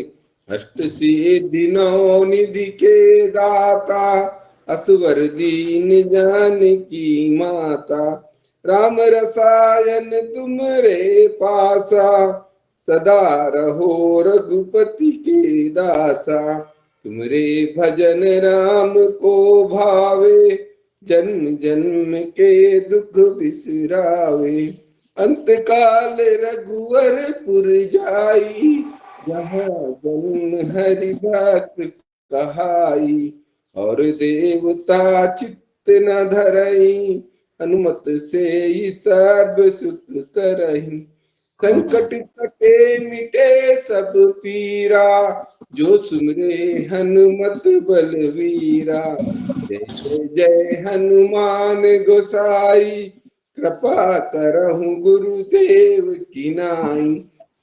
अष्ट सिद्धि नौ निधि के दाता, असवर दीन जानकी माता। राम रसायन तुमरे पासा, सदा रहो रघुपति के दासा। तुमरे भजन राम को भावे, जन्म जन्म के दुख बिसरावे। अंत काल रघुवरपुर जाई, जहाँ जन्म हरि भक्त कहाई। और देवता चित्त न धरई, हनुमत से ही सर्व सुख करही। संकट कटे मिटे सब पीरा, जो सुमरे हनुमत बलवीरा। जय जय जय हनुमान गोसाई, कृपा करहु गुरुदेव की नाई।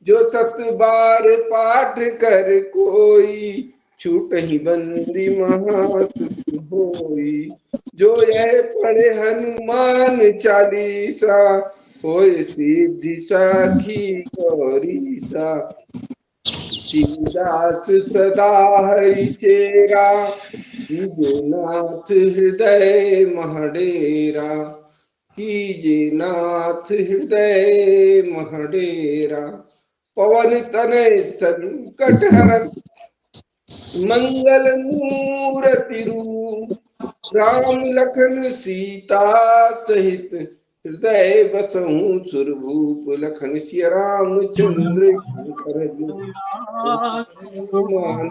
जो सत बार पाठ कर कोई, छूटहि बंदी महासुख होई। जो यह पढ़े हनुमान चालीसा, होय सिद्धि साखी गौरीसा। तुलसीदास सदा हरि चेरा, कीजे नाथ हृदय महडेरा। कीजे नाथ हृदय महडेरा। पवन तनय संकट हरन, मंगल मूर्ति रूप। राम लखन सीता सहित, हृदय बसहु सुरभूप। लखन सिया राम चंद्र शंकर जी, हनुमान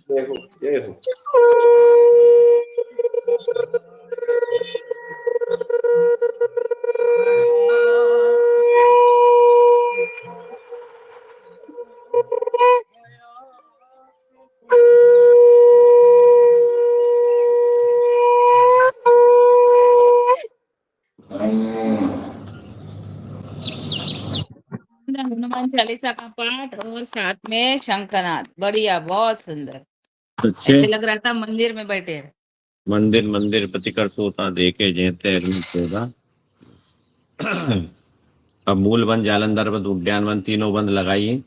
जय हो जय हो। हनुमान चालीसा का पाठ और साथ में शंखनाद, बढ़िया, बहुत सुंदर। अच्छे ऐसे लग रहा था मंदिर में बैठे हैं। मंदिर मंदिर प्रतिकर सोता देखे जेते होगा। अब मूल बंद, जालंधर बंद, उद्यान बंद, तीनों बंद लगाइए।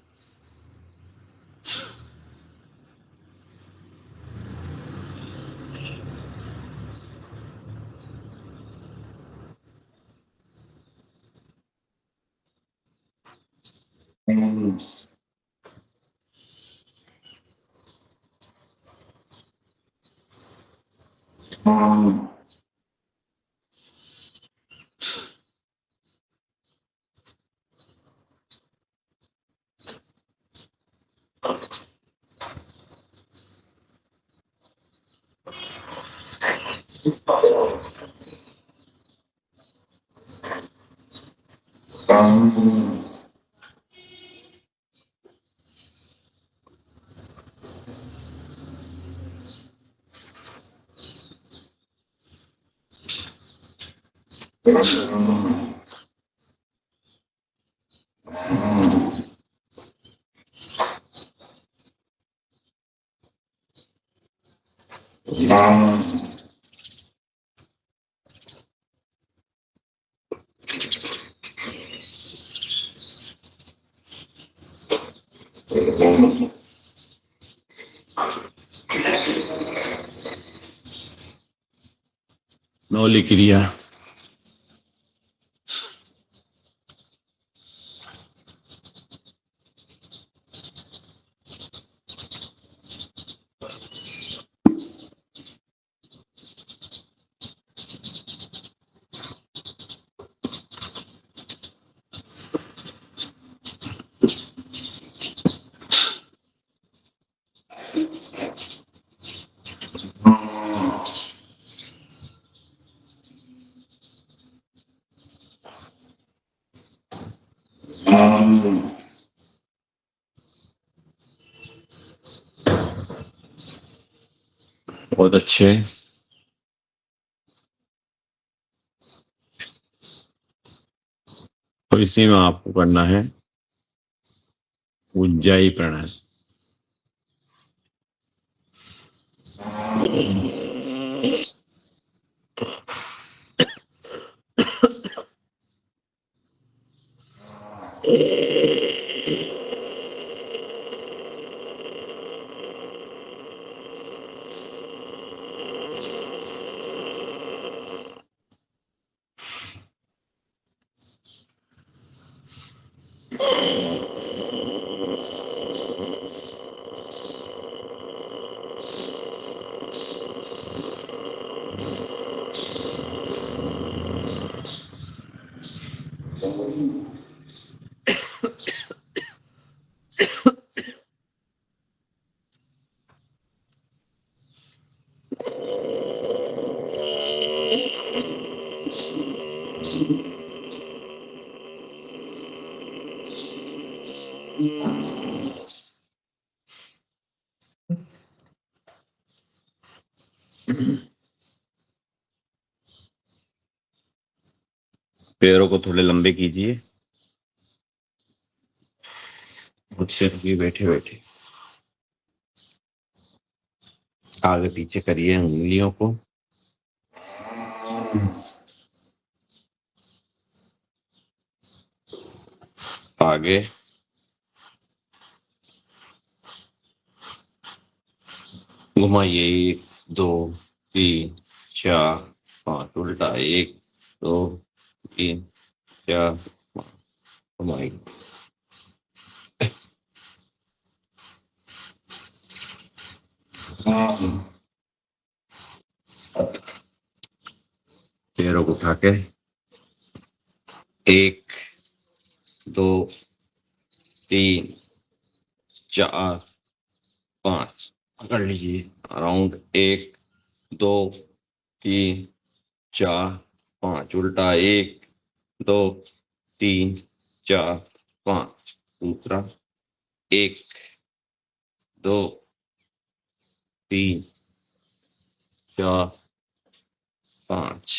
नौली क्रिया। बहुत अच्छे। इसी में आपको करना है उज्जाई प्राणायाम। पैरों को थोड़े लंबे कीजिए, मुझसे बैठे बैठे आगे पीछे करिए उंगलियों को। आगे घुमाइए, 1 2 3 4 5, उल्टा 1 2 3 4 5, घुमाइए। पैरों को उठा के 1 2 3 4 5 पकड़ लीजिए। अराउंड 1 2 3 4 5, उल्टा 1 2 3 4 5, दूसरा 1 2 3 4 5,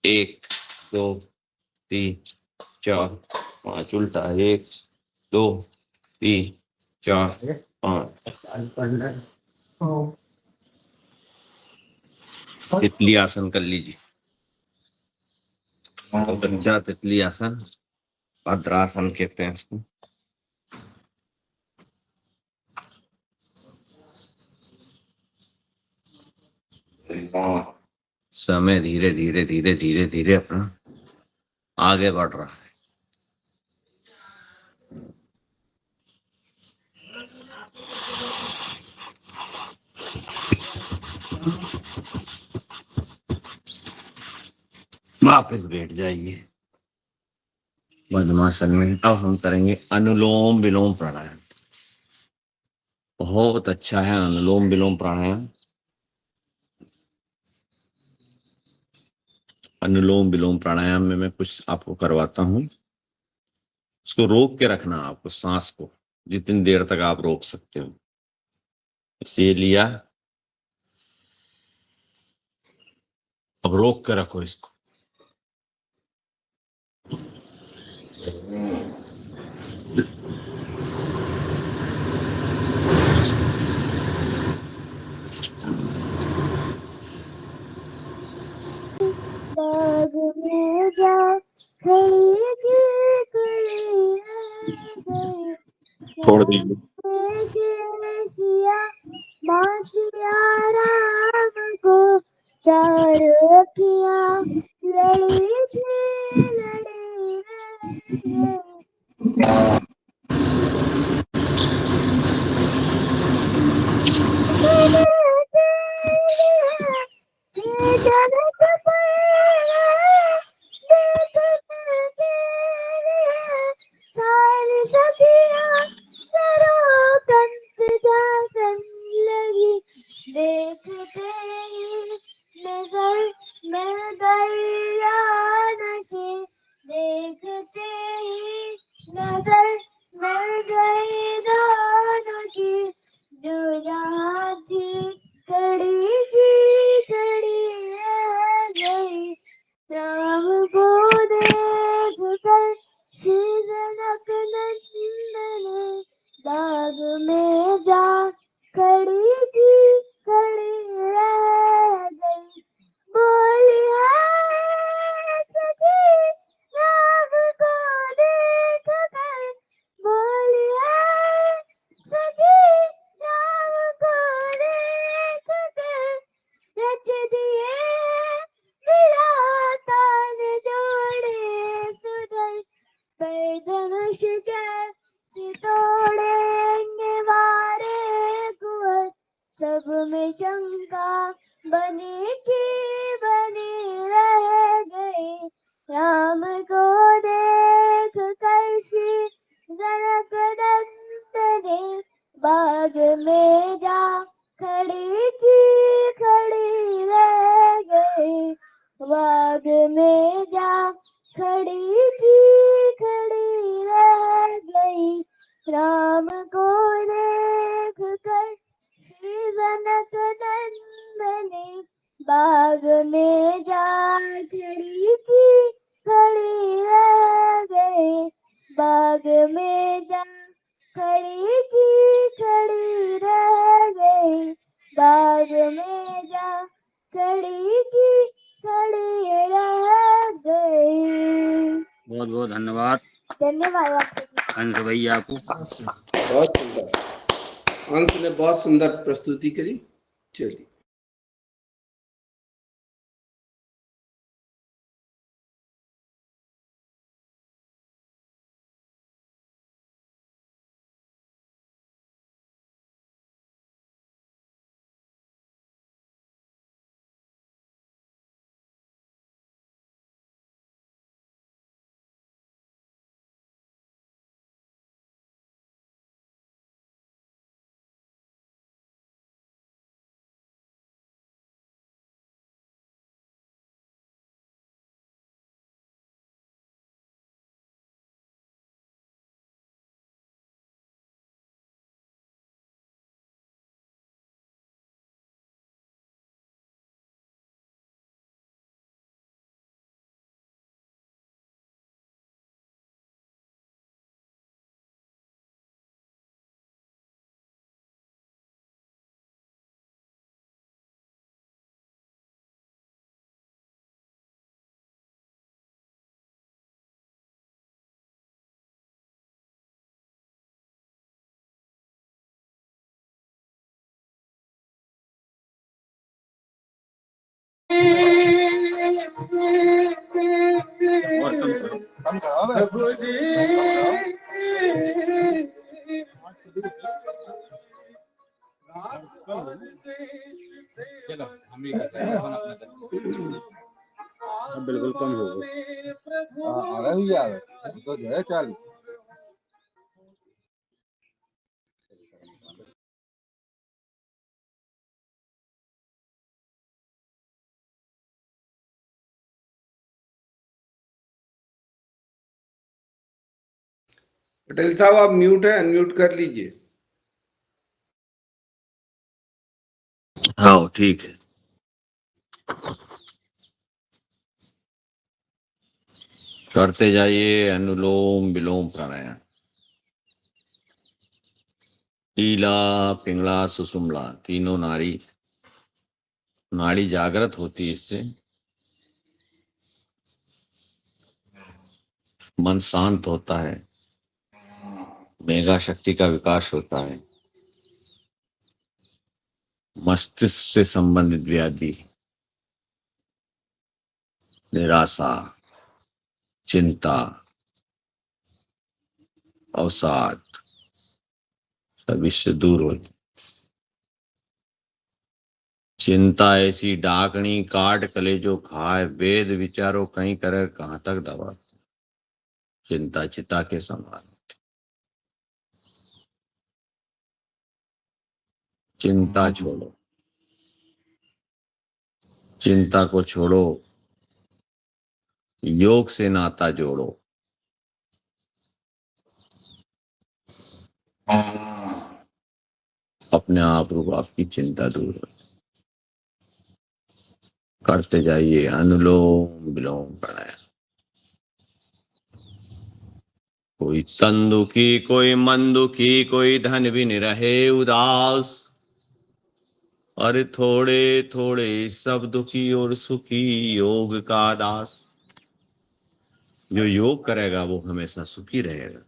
1 2 3 4 5, उल्टा 1 2 3 4 5। तितली आसन कर लीजिए। अच्छा, तितली आसन, भद्रासन कहते हैं इसको। समय धीरे धीरे धीरे धीरे धीरे अपना आगे बढ़ रहा है। वापस बैठ जाइए पद्मासन में। अब हम करेंगे अनुलोम विलोम प्राणायाम। बहुत अच्छा है अनुलोम विलोम प्राणायाम। अनुलोम विलोम प्राणायाम में मैं कुछ आपको करवाता हूं। उसको रोक के रखना, आपको सांस को जितनी देर तक आप रोक सकते हो। इसे लिया, अब रोक के रखो इसको। बाग में जा खड़ी की खड़ी है छोड़ दीजिए। सिया बासिया राम को चारों किया लड़ी थी लड़ी रे जनक सारी सखिया सरोकन से जागन लगी देखते ही नजर मिल गई रान की देखते ही नजर मिल गई रान की जो यहाँ थी खड़ी की खड़ी रह गई राम को देख कर खड़ी की खड़ी रह गई। राम को देख कर श्री जनक नंदनी बाग में जा खड़ी की खड़ी रह गए। बाग में जा खड़ी की खड़ी रह गए। बाग में जा खड़ी की खड़ी रह गई। बहुत बहुत धन्यवाद धन्यवाद आपको। हंस भैया को। बहुत सुंदर, अंश ने बहुत सुंदर प्रस्तुति करी। चलिए और कम करो। चलो हम ही करते हैं अपन अपना करते। अब बिल्कुल कम हो गया। आ रहा है यार तो जो है चालू। पटेल साहब आप म्यूट है, अनम्यूट कर लीजिए। हाँ ठीक है। करते जाइए अनुलोम विलोम प्राणायाम। ईला पिंगला सुषुम्ना तीनों नाड़ी जागृत होती है। इससे मन शांत होता है, मेधा शक्ति का विकास होता है। मस्तिष्क से संबंधित व्याधि, निराशा, चिंता, अवसाद सब इससे दूर होती। चिंता ऐसी डाकनी काट कलेजो खाए, वेद विचारो कहीं करे कहां तक दबा। चिंता चिता के समान। चिंता छोड़ो, चिंता को छोड़ो, योग से नाता जोड़ो। अपने आप को आपकी चिंता दूर हो। करते जाइए अनुलोम विलोम प्राणायाम। कोई तन दुखी, कोई मन दुखी, कोई धन भी नहीं रहे उदास। अरे थोड़े थोड़े सब दुखी और सुखी योग का दास। जो योग करेगा वो हमेशा सुखी रहेगा।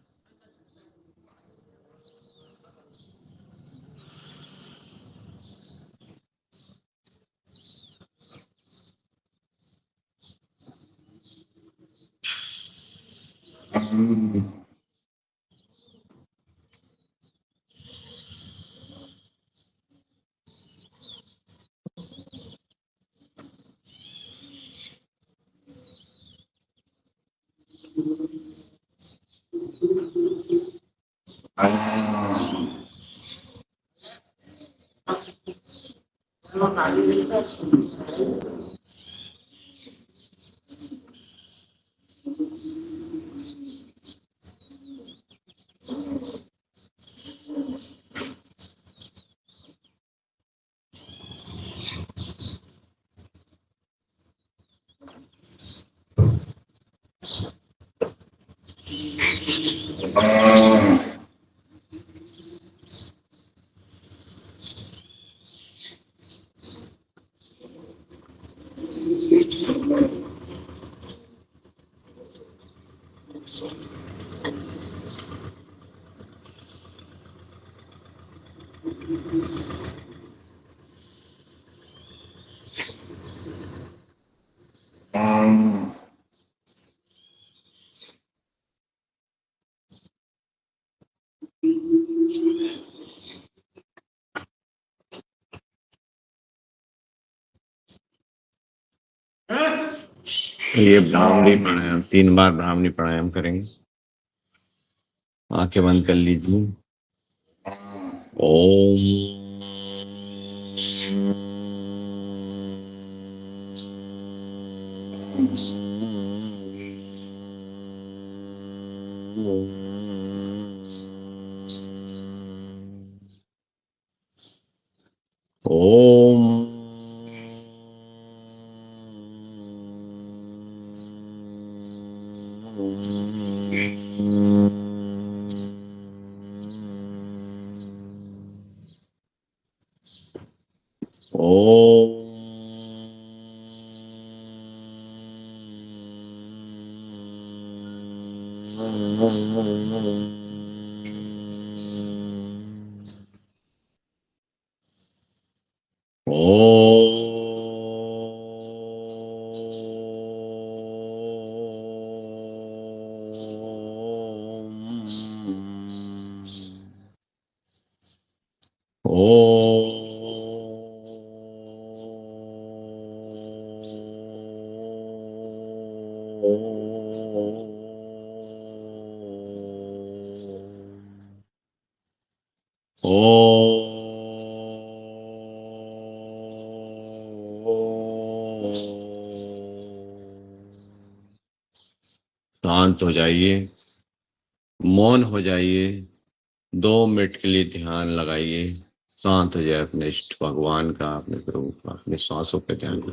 ये ब्राह्मणी प्राणायाम 3 बार ब्राह्मणी प्राणायाम करेंगे। आंखें बंद कर लीजिए। ओम शांत हो जाइए, मौन हो जाइए, 2 मिनट के लिए ध्यान लगाइए, शांत हो जाए, अपने इष्ट भगवान का, अपने प्रभु का, अपने सांसों पे ध्यान दें।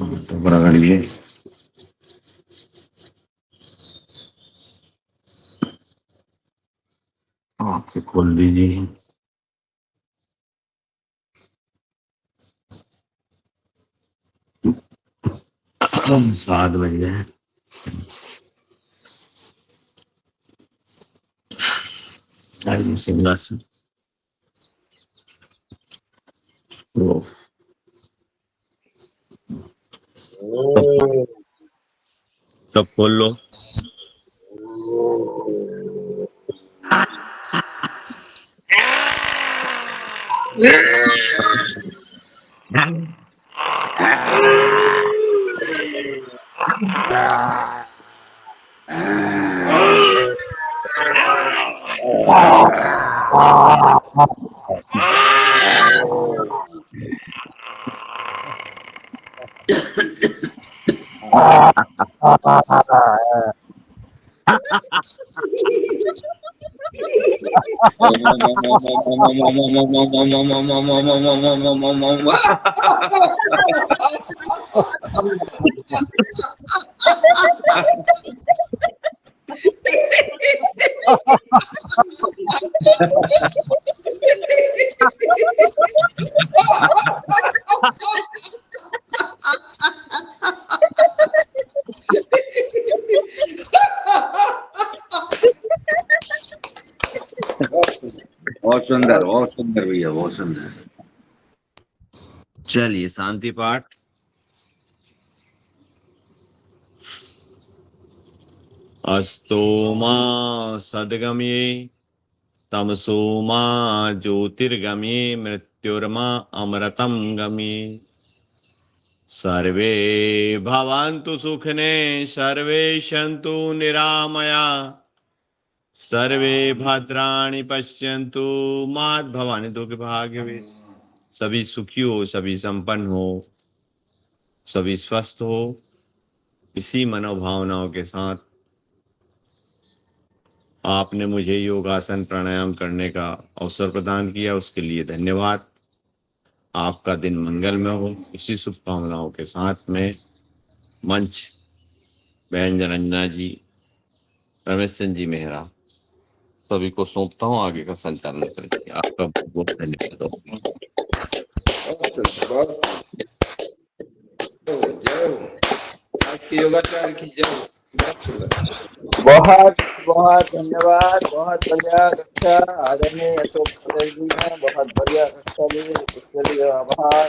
तो बड़ा गणिए आंखें खोल लीजिए। हम 7 बज गए हैं। आइए सिंहासन वो सब खोल लो। बहुत सुंदर भैया, बहुत सुंदर। चलिए शांति पाठ। अस्तो मा सद्गमये तमसो मा ज्योतिर्गमये मृत्युर्मा अमृतं गमये। सर्वे भवन्तु सुखिने सर्वे सन्तु निरामया सर्वे भद्राणि पश्यन्तु मा भवानि दुर्भाग्यवे। सभी सुखी हो, सभी संपन्न हो, सभी स्वस्थ हो। इसी मनोभावनाओं के साथ आपने मुझे योगासन प्राणायाम करने का अवसर प्रदान किया, उसके लिए धन्यवाद। आपका दिन मंगलमय हो, इसी शुभकामनाओं के साथ में मंच बहन रंजना जी, रमेश चंद जी मेहरा सभी को सौंपता हूँ आगे का संचालन करेंगे। आपका बहुत बहुत धन्यवाद। बहुत जय हो। आज के योगाचार्य की जय हो। बहुत सुंदर। बहुत बहुत धन्यवाद। बहुत बढ़िया कक्षा आदरणीय अशोक पटेल जी ने बहुत बढ़िया कक्षा दी, इसके लिए आभार।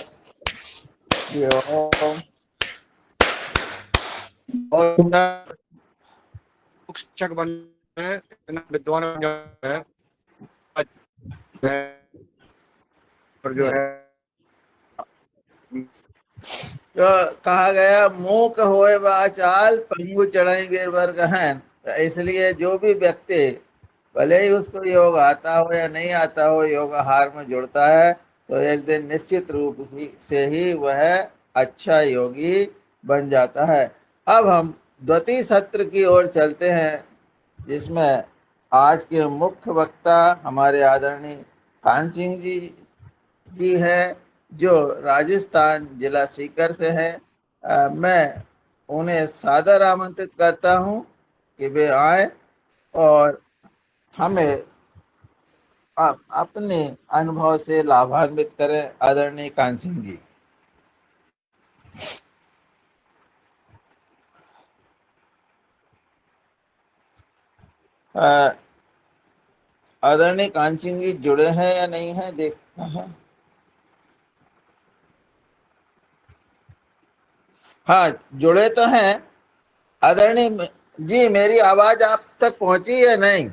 ओम। और शिक्षक बन गए, विद्वान बन गए और जो है तो कहा गया मूक होए बाचाल पंगु चढ़ाई गिरबर गहन। तो इसलिए जो भी व्यक्ति भले ही उसको योग आता हो या नहीं आता हो, योग आहार में जुड़ता है तो एक दिन निश्चित रूप से ही वह अच्छा योगी बन जाता है। अब हम द्वितीय सत्र की ओर चलते हैं, जिसमें आज के मुख्य वक्ता हमारे आदरणीय कान सिंह जी है, जो राजस्थान जिला सीकर से हैं। मैं उन्हें सादर आमंत्रित करता हूं कि वे आए और हमें अपने अनुभव से लाभान्वित करें। आदरणीय कान सिंह जी। आदरणीय कान सिंह जी जुड़े हैं या नहीं है, देखते हैं। हाँ, जुड़े तो हैं। आदरणीय जी, मेरी आवाज आप तक पहुंची है नहीं?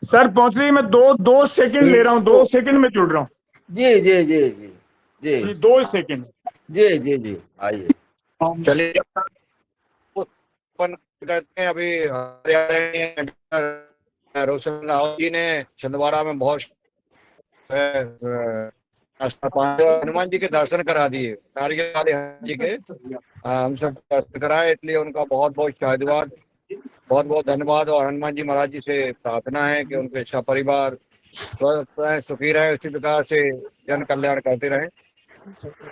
सर पहुंच रही है। मैं दो सेकंड ले रहा हूँ, 2 सेकंड में जुड़ रहा हूँ। जी जी जी जी जी 2 सेकंड। जी जी जी आइए। चलिए करते हैं। अभी रोशन राव जी ने छिंदवाड़ा में बहुत हनुमान जी के दर्शन करा दिए, नारियल वाले हनुमान जी के हम सब दर्शन कराए, इसलिए उनका बहुत बहुत शायदवाद, बहुत बहुत धन्यवाद। और हनुमान जी महाराज जी से प्रार्थना है कि उनके अच्छा परिवार स्वस्थ रहे, सुखी रहे, इसी प्रकार से जन कल्याण करते रहे।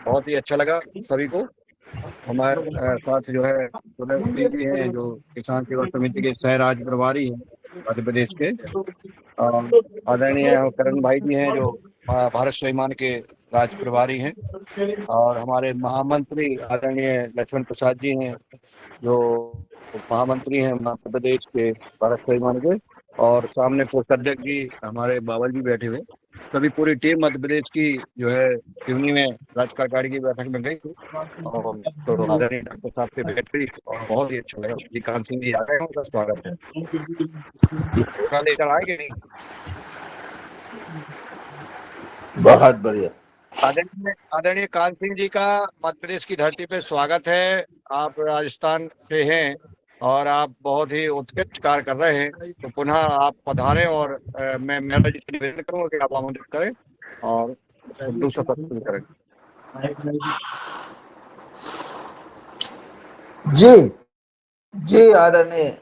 बहुत ही अच्छा लगा सभी को। हमारे साथ जो है सुरेश जी हैं, जो किसान सेवा समिति के सह राज प्रभारी हैं मध्य प्रदेश के। आदरणीय करण भाई जी हैं, जो भारत स्वाभिमान के राज प्रभारी हैं। और हमारे महामंत्री आदरणीय लक्ष्मण प्रसाद जी हैं, जो महामंत्री हैं मध्य प्रदेश के भारत स्वाभिमान के। और सामने कोषाध्यक्ष जी हमारे बावल जी बैठे हुए। सभी पूरी टीम मध्य प्रदेश की जो है सिवनी में राज्य कार्यकारिणी की बैठक में गई थी। और तो आदरणीय डॉक्टर साहब से भेंट हुई और बहुत ही अच्छा लगा। जी कांत सिंह जी आ गए, उनका स्वागत है। कल लेकर आएंगे नहीं? बहुत बढ़िया। आदरणीय कांत सिंह जी का मध्य प्रदेश की धरती पे स्वागत है। आप राजस्थान से हैं और आप बहुत ही उत्कृष्ट कार्य कर रहे हैं, तो पुनः आप पधारें। और मैं मेरा जी से निवेदन करूंगा कि आप आमंत्रित करें और दूसरा सत्र करें। जी जी आदरणीय।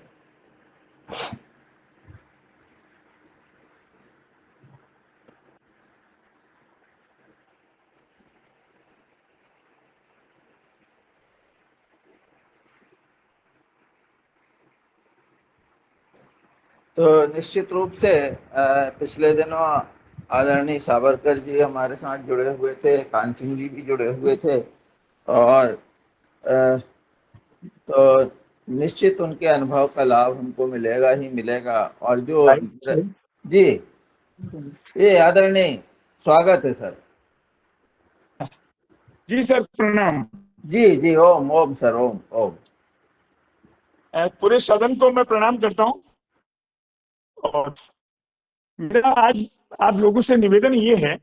तो निश्चित रूप से पिछले दिनों आदरणीय सावरकर जी हमारे साथ जुड़े हुए थे, कांत सिंह जी भी जुड़े हुए थे। और तो निश्चित उनके अनुभव का लाभ हमको मिलेगा ही मिलेगा। और जो जी ये आदरणीय स्वागत है सर। जी सर प्रणाम। जी जी ओम ओम सर ओम ओम। पूरे सदन को मैं प्रणाम करता हूँ। और मेरा आज आप लोगों से निवेदन ये है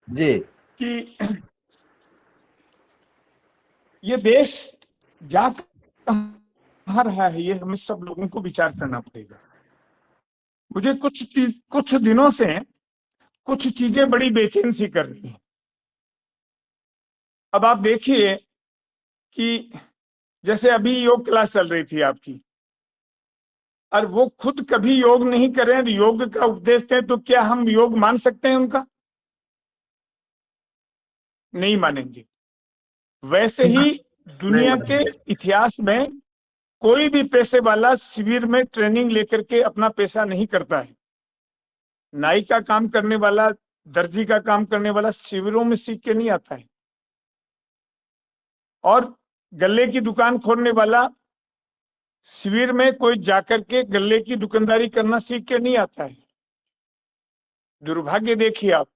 जी कि ये देश जा कहाँ रहा है, ये हमें सब लोगों को विचार करना पड़ेगा। मुझे कुछ दिनों से कुछ चीजें बड़ी बेचैन सी कर रही हैं। अब आप देखिए कि जैसे अभी योग क्लास चल रही थी आपकी, और वो खुद कभी योग नहीं कर रहे हैं, योग का उपदेश दें, तो क्या हम योग मान सकते हैं उनका? नहीं मानेंगे। वैसे ही दुनिया के इतिहास में कोई भी पैसे वाला शिविर में ट्रेनिंग लेकर के अपना पैसा नहीं करता है। नाई का काम करने वाला, दर्जी का काम करने वाला शिविरों में सीख के नहीं आता है। और गल्ले की दुकान खोलने वाला शिविर में कोई जाकर के गल्ले की दुकानदारी करना सीख के नहीं आता है। दुर्भाग्य देखिए आप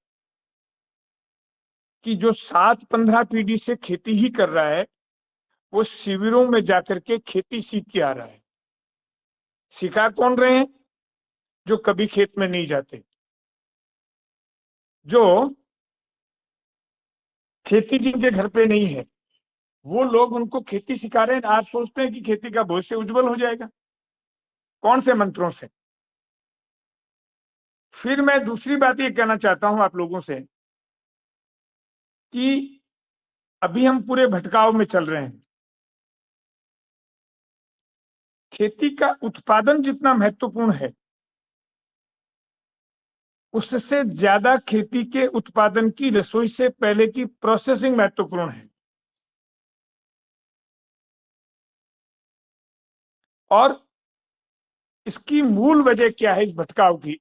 कि जो 7-15 पीढ़ी से खेती ही कर रहा है, वो शिविरों में जाकर के खेती सीख के आ रहा है। सिखा कौन रहे हैं? जो कभी खेत में नहीं जाते, जो खेती जिनके घर पे नहीं है, वो लोग उनको खेती सिखा रहे हैं। आज सोचते हैं कि खेती का भविष्य उज्जवल हो जाएगा। कौन से मंत्रों से? फिर मैं दूसरी बात ये कहना चाहता हूं आप लोगों से कि अभी हम पूरे भटकाव में चल रहे हैं। खेती का उत्पादन जितना महत्वपूर्ण है, उससे ज्यादा खेती के उत्पादन की रसोई से पहले की प्रोसेसिंग महत्वपूर्ण है। और इसकी मूल वजह क्या है इस भटकाव की?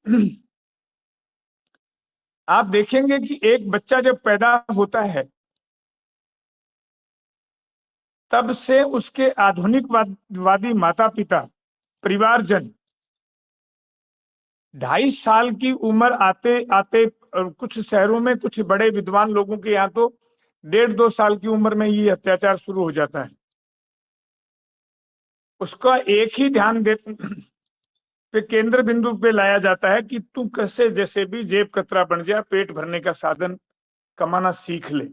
आप देखेंगे कि एक बच्चा जब पैदा होता है, तब से उसके आधुनिकवादी माता पिता, परिवारजन 2.5 साल की उम्र आते आते, कुछ शहरों में कुछ बड़े विद्वान लोगों के यहाँ तो 1.5-2 साल की उम्र में ये अत्याचार शुरू हो जाता है। उसका एक ही ध्यान पे केंद्र बिंदु पे लाया जाता है कि तू कैसे जैसे भी जेब कतरा बन जा, पेट भरने का साधन कमाना सीख ले।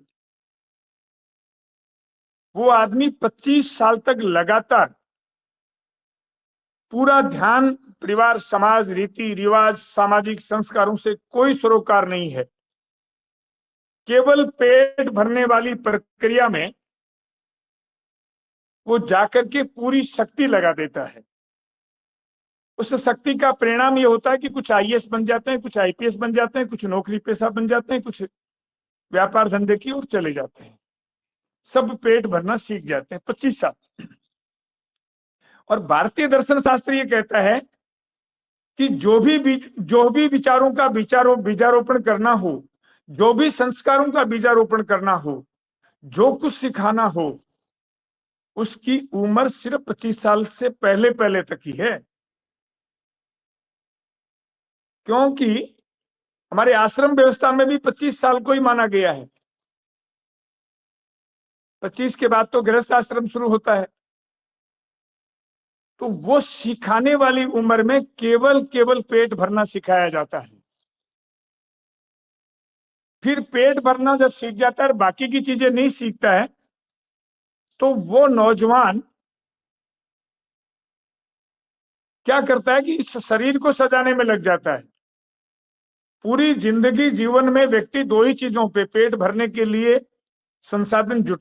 वो आदमी 25 साल तक लगातार पूरा ध्यान परिवार, समाज, रीति रिवाज, सामाजिक संस्कारों से कोई सरोकार नहीं है। केवल पेट भरने वाली प्रक्रिया में वो जाकर के पूरी शक्ति लगा देता है। उस शक्ति का परिणाम ये होता है कि कुछ आईएएस बन जाते हैं, कुछ आईपीएस बन जाते हैं, कुछ नौकरी पेशा बन जाते हैं, कुछ व्यापार धंधे की ओर चले जाते हैं। सब पेट भरना सीख जाते हैं 25 साल। और भारतीय दर्शन शास्त्र ये कहता है कि जो भी विचारों का बीजारोपण करना हो, जो भी संस्कारों का बीजारोपण करना हो, जो कुछ सिखाना हो, उसकी उम्र सिर्फ 25 साल से पहले पहले तक ही है। क्योंकि हमारे आश्रम व्यवस्था में भी 25 साल को ही माना गया है। 25 के बाद तो गृहस्थ आश्रम शुरू होता है। तो वो सिखाने वाली उम्र में केवल पेट भरना सिखाया जाता है। फिर पेट भरना जब सीख जाता है और बाकी की चीजें नहीं सीखता है, तो वो नौजवान क्या करता है कि इस शरीर को सजाने में लग जाता है। पूरी जिंदगी जीवन में व्यक्ति दो ही चीजों पे पेट भरने के लिए संसाधन जुटा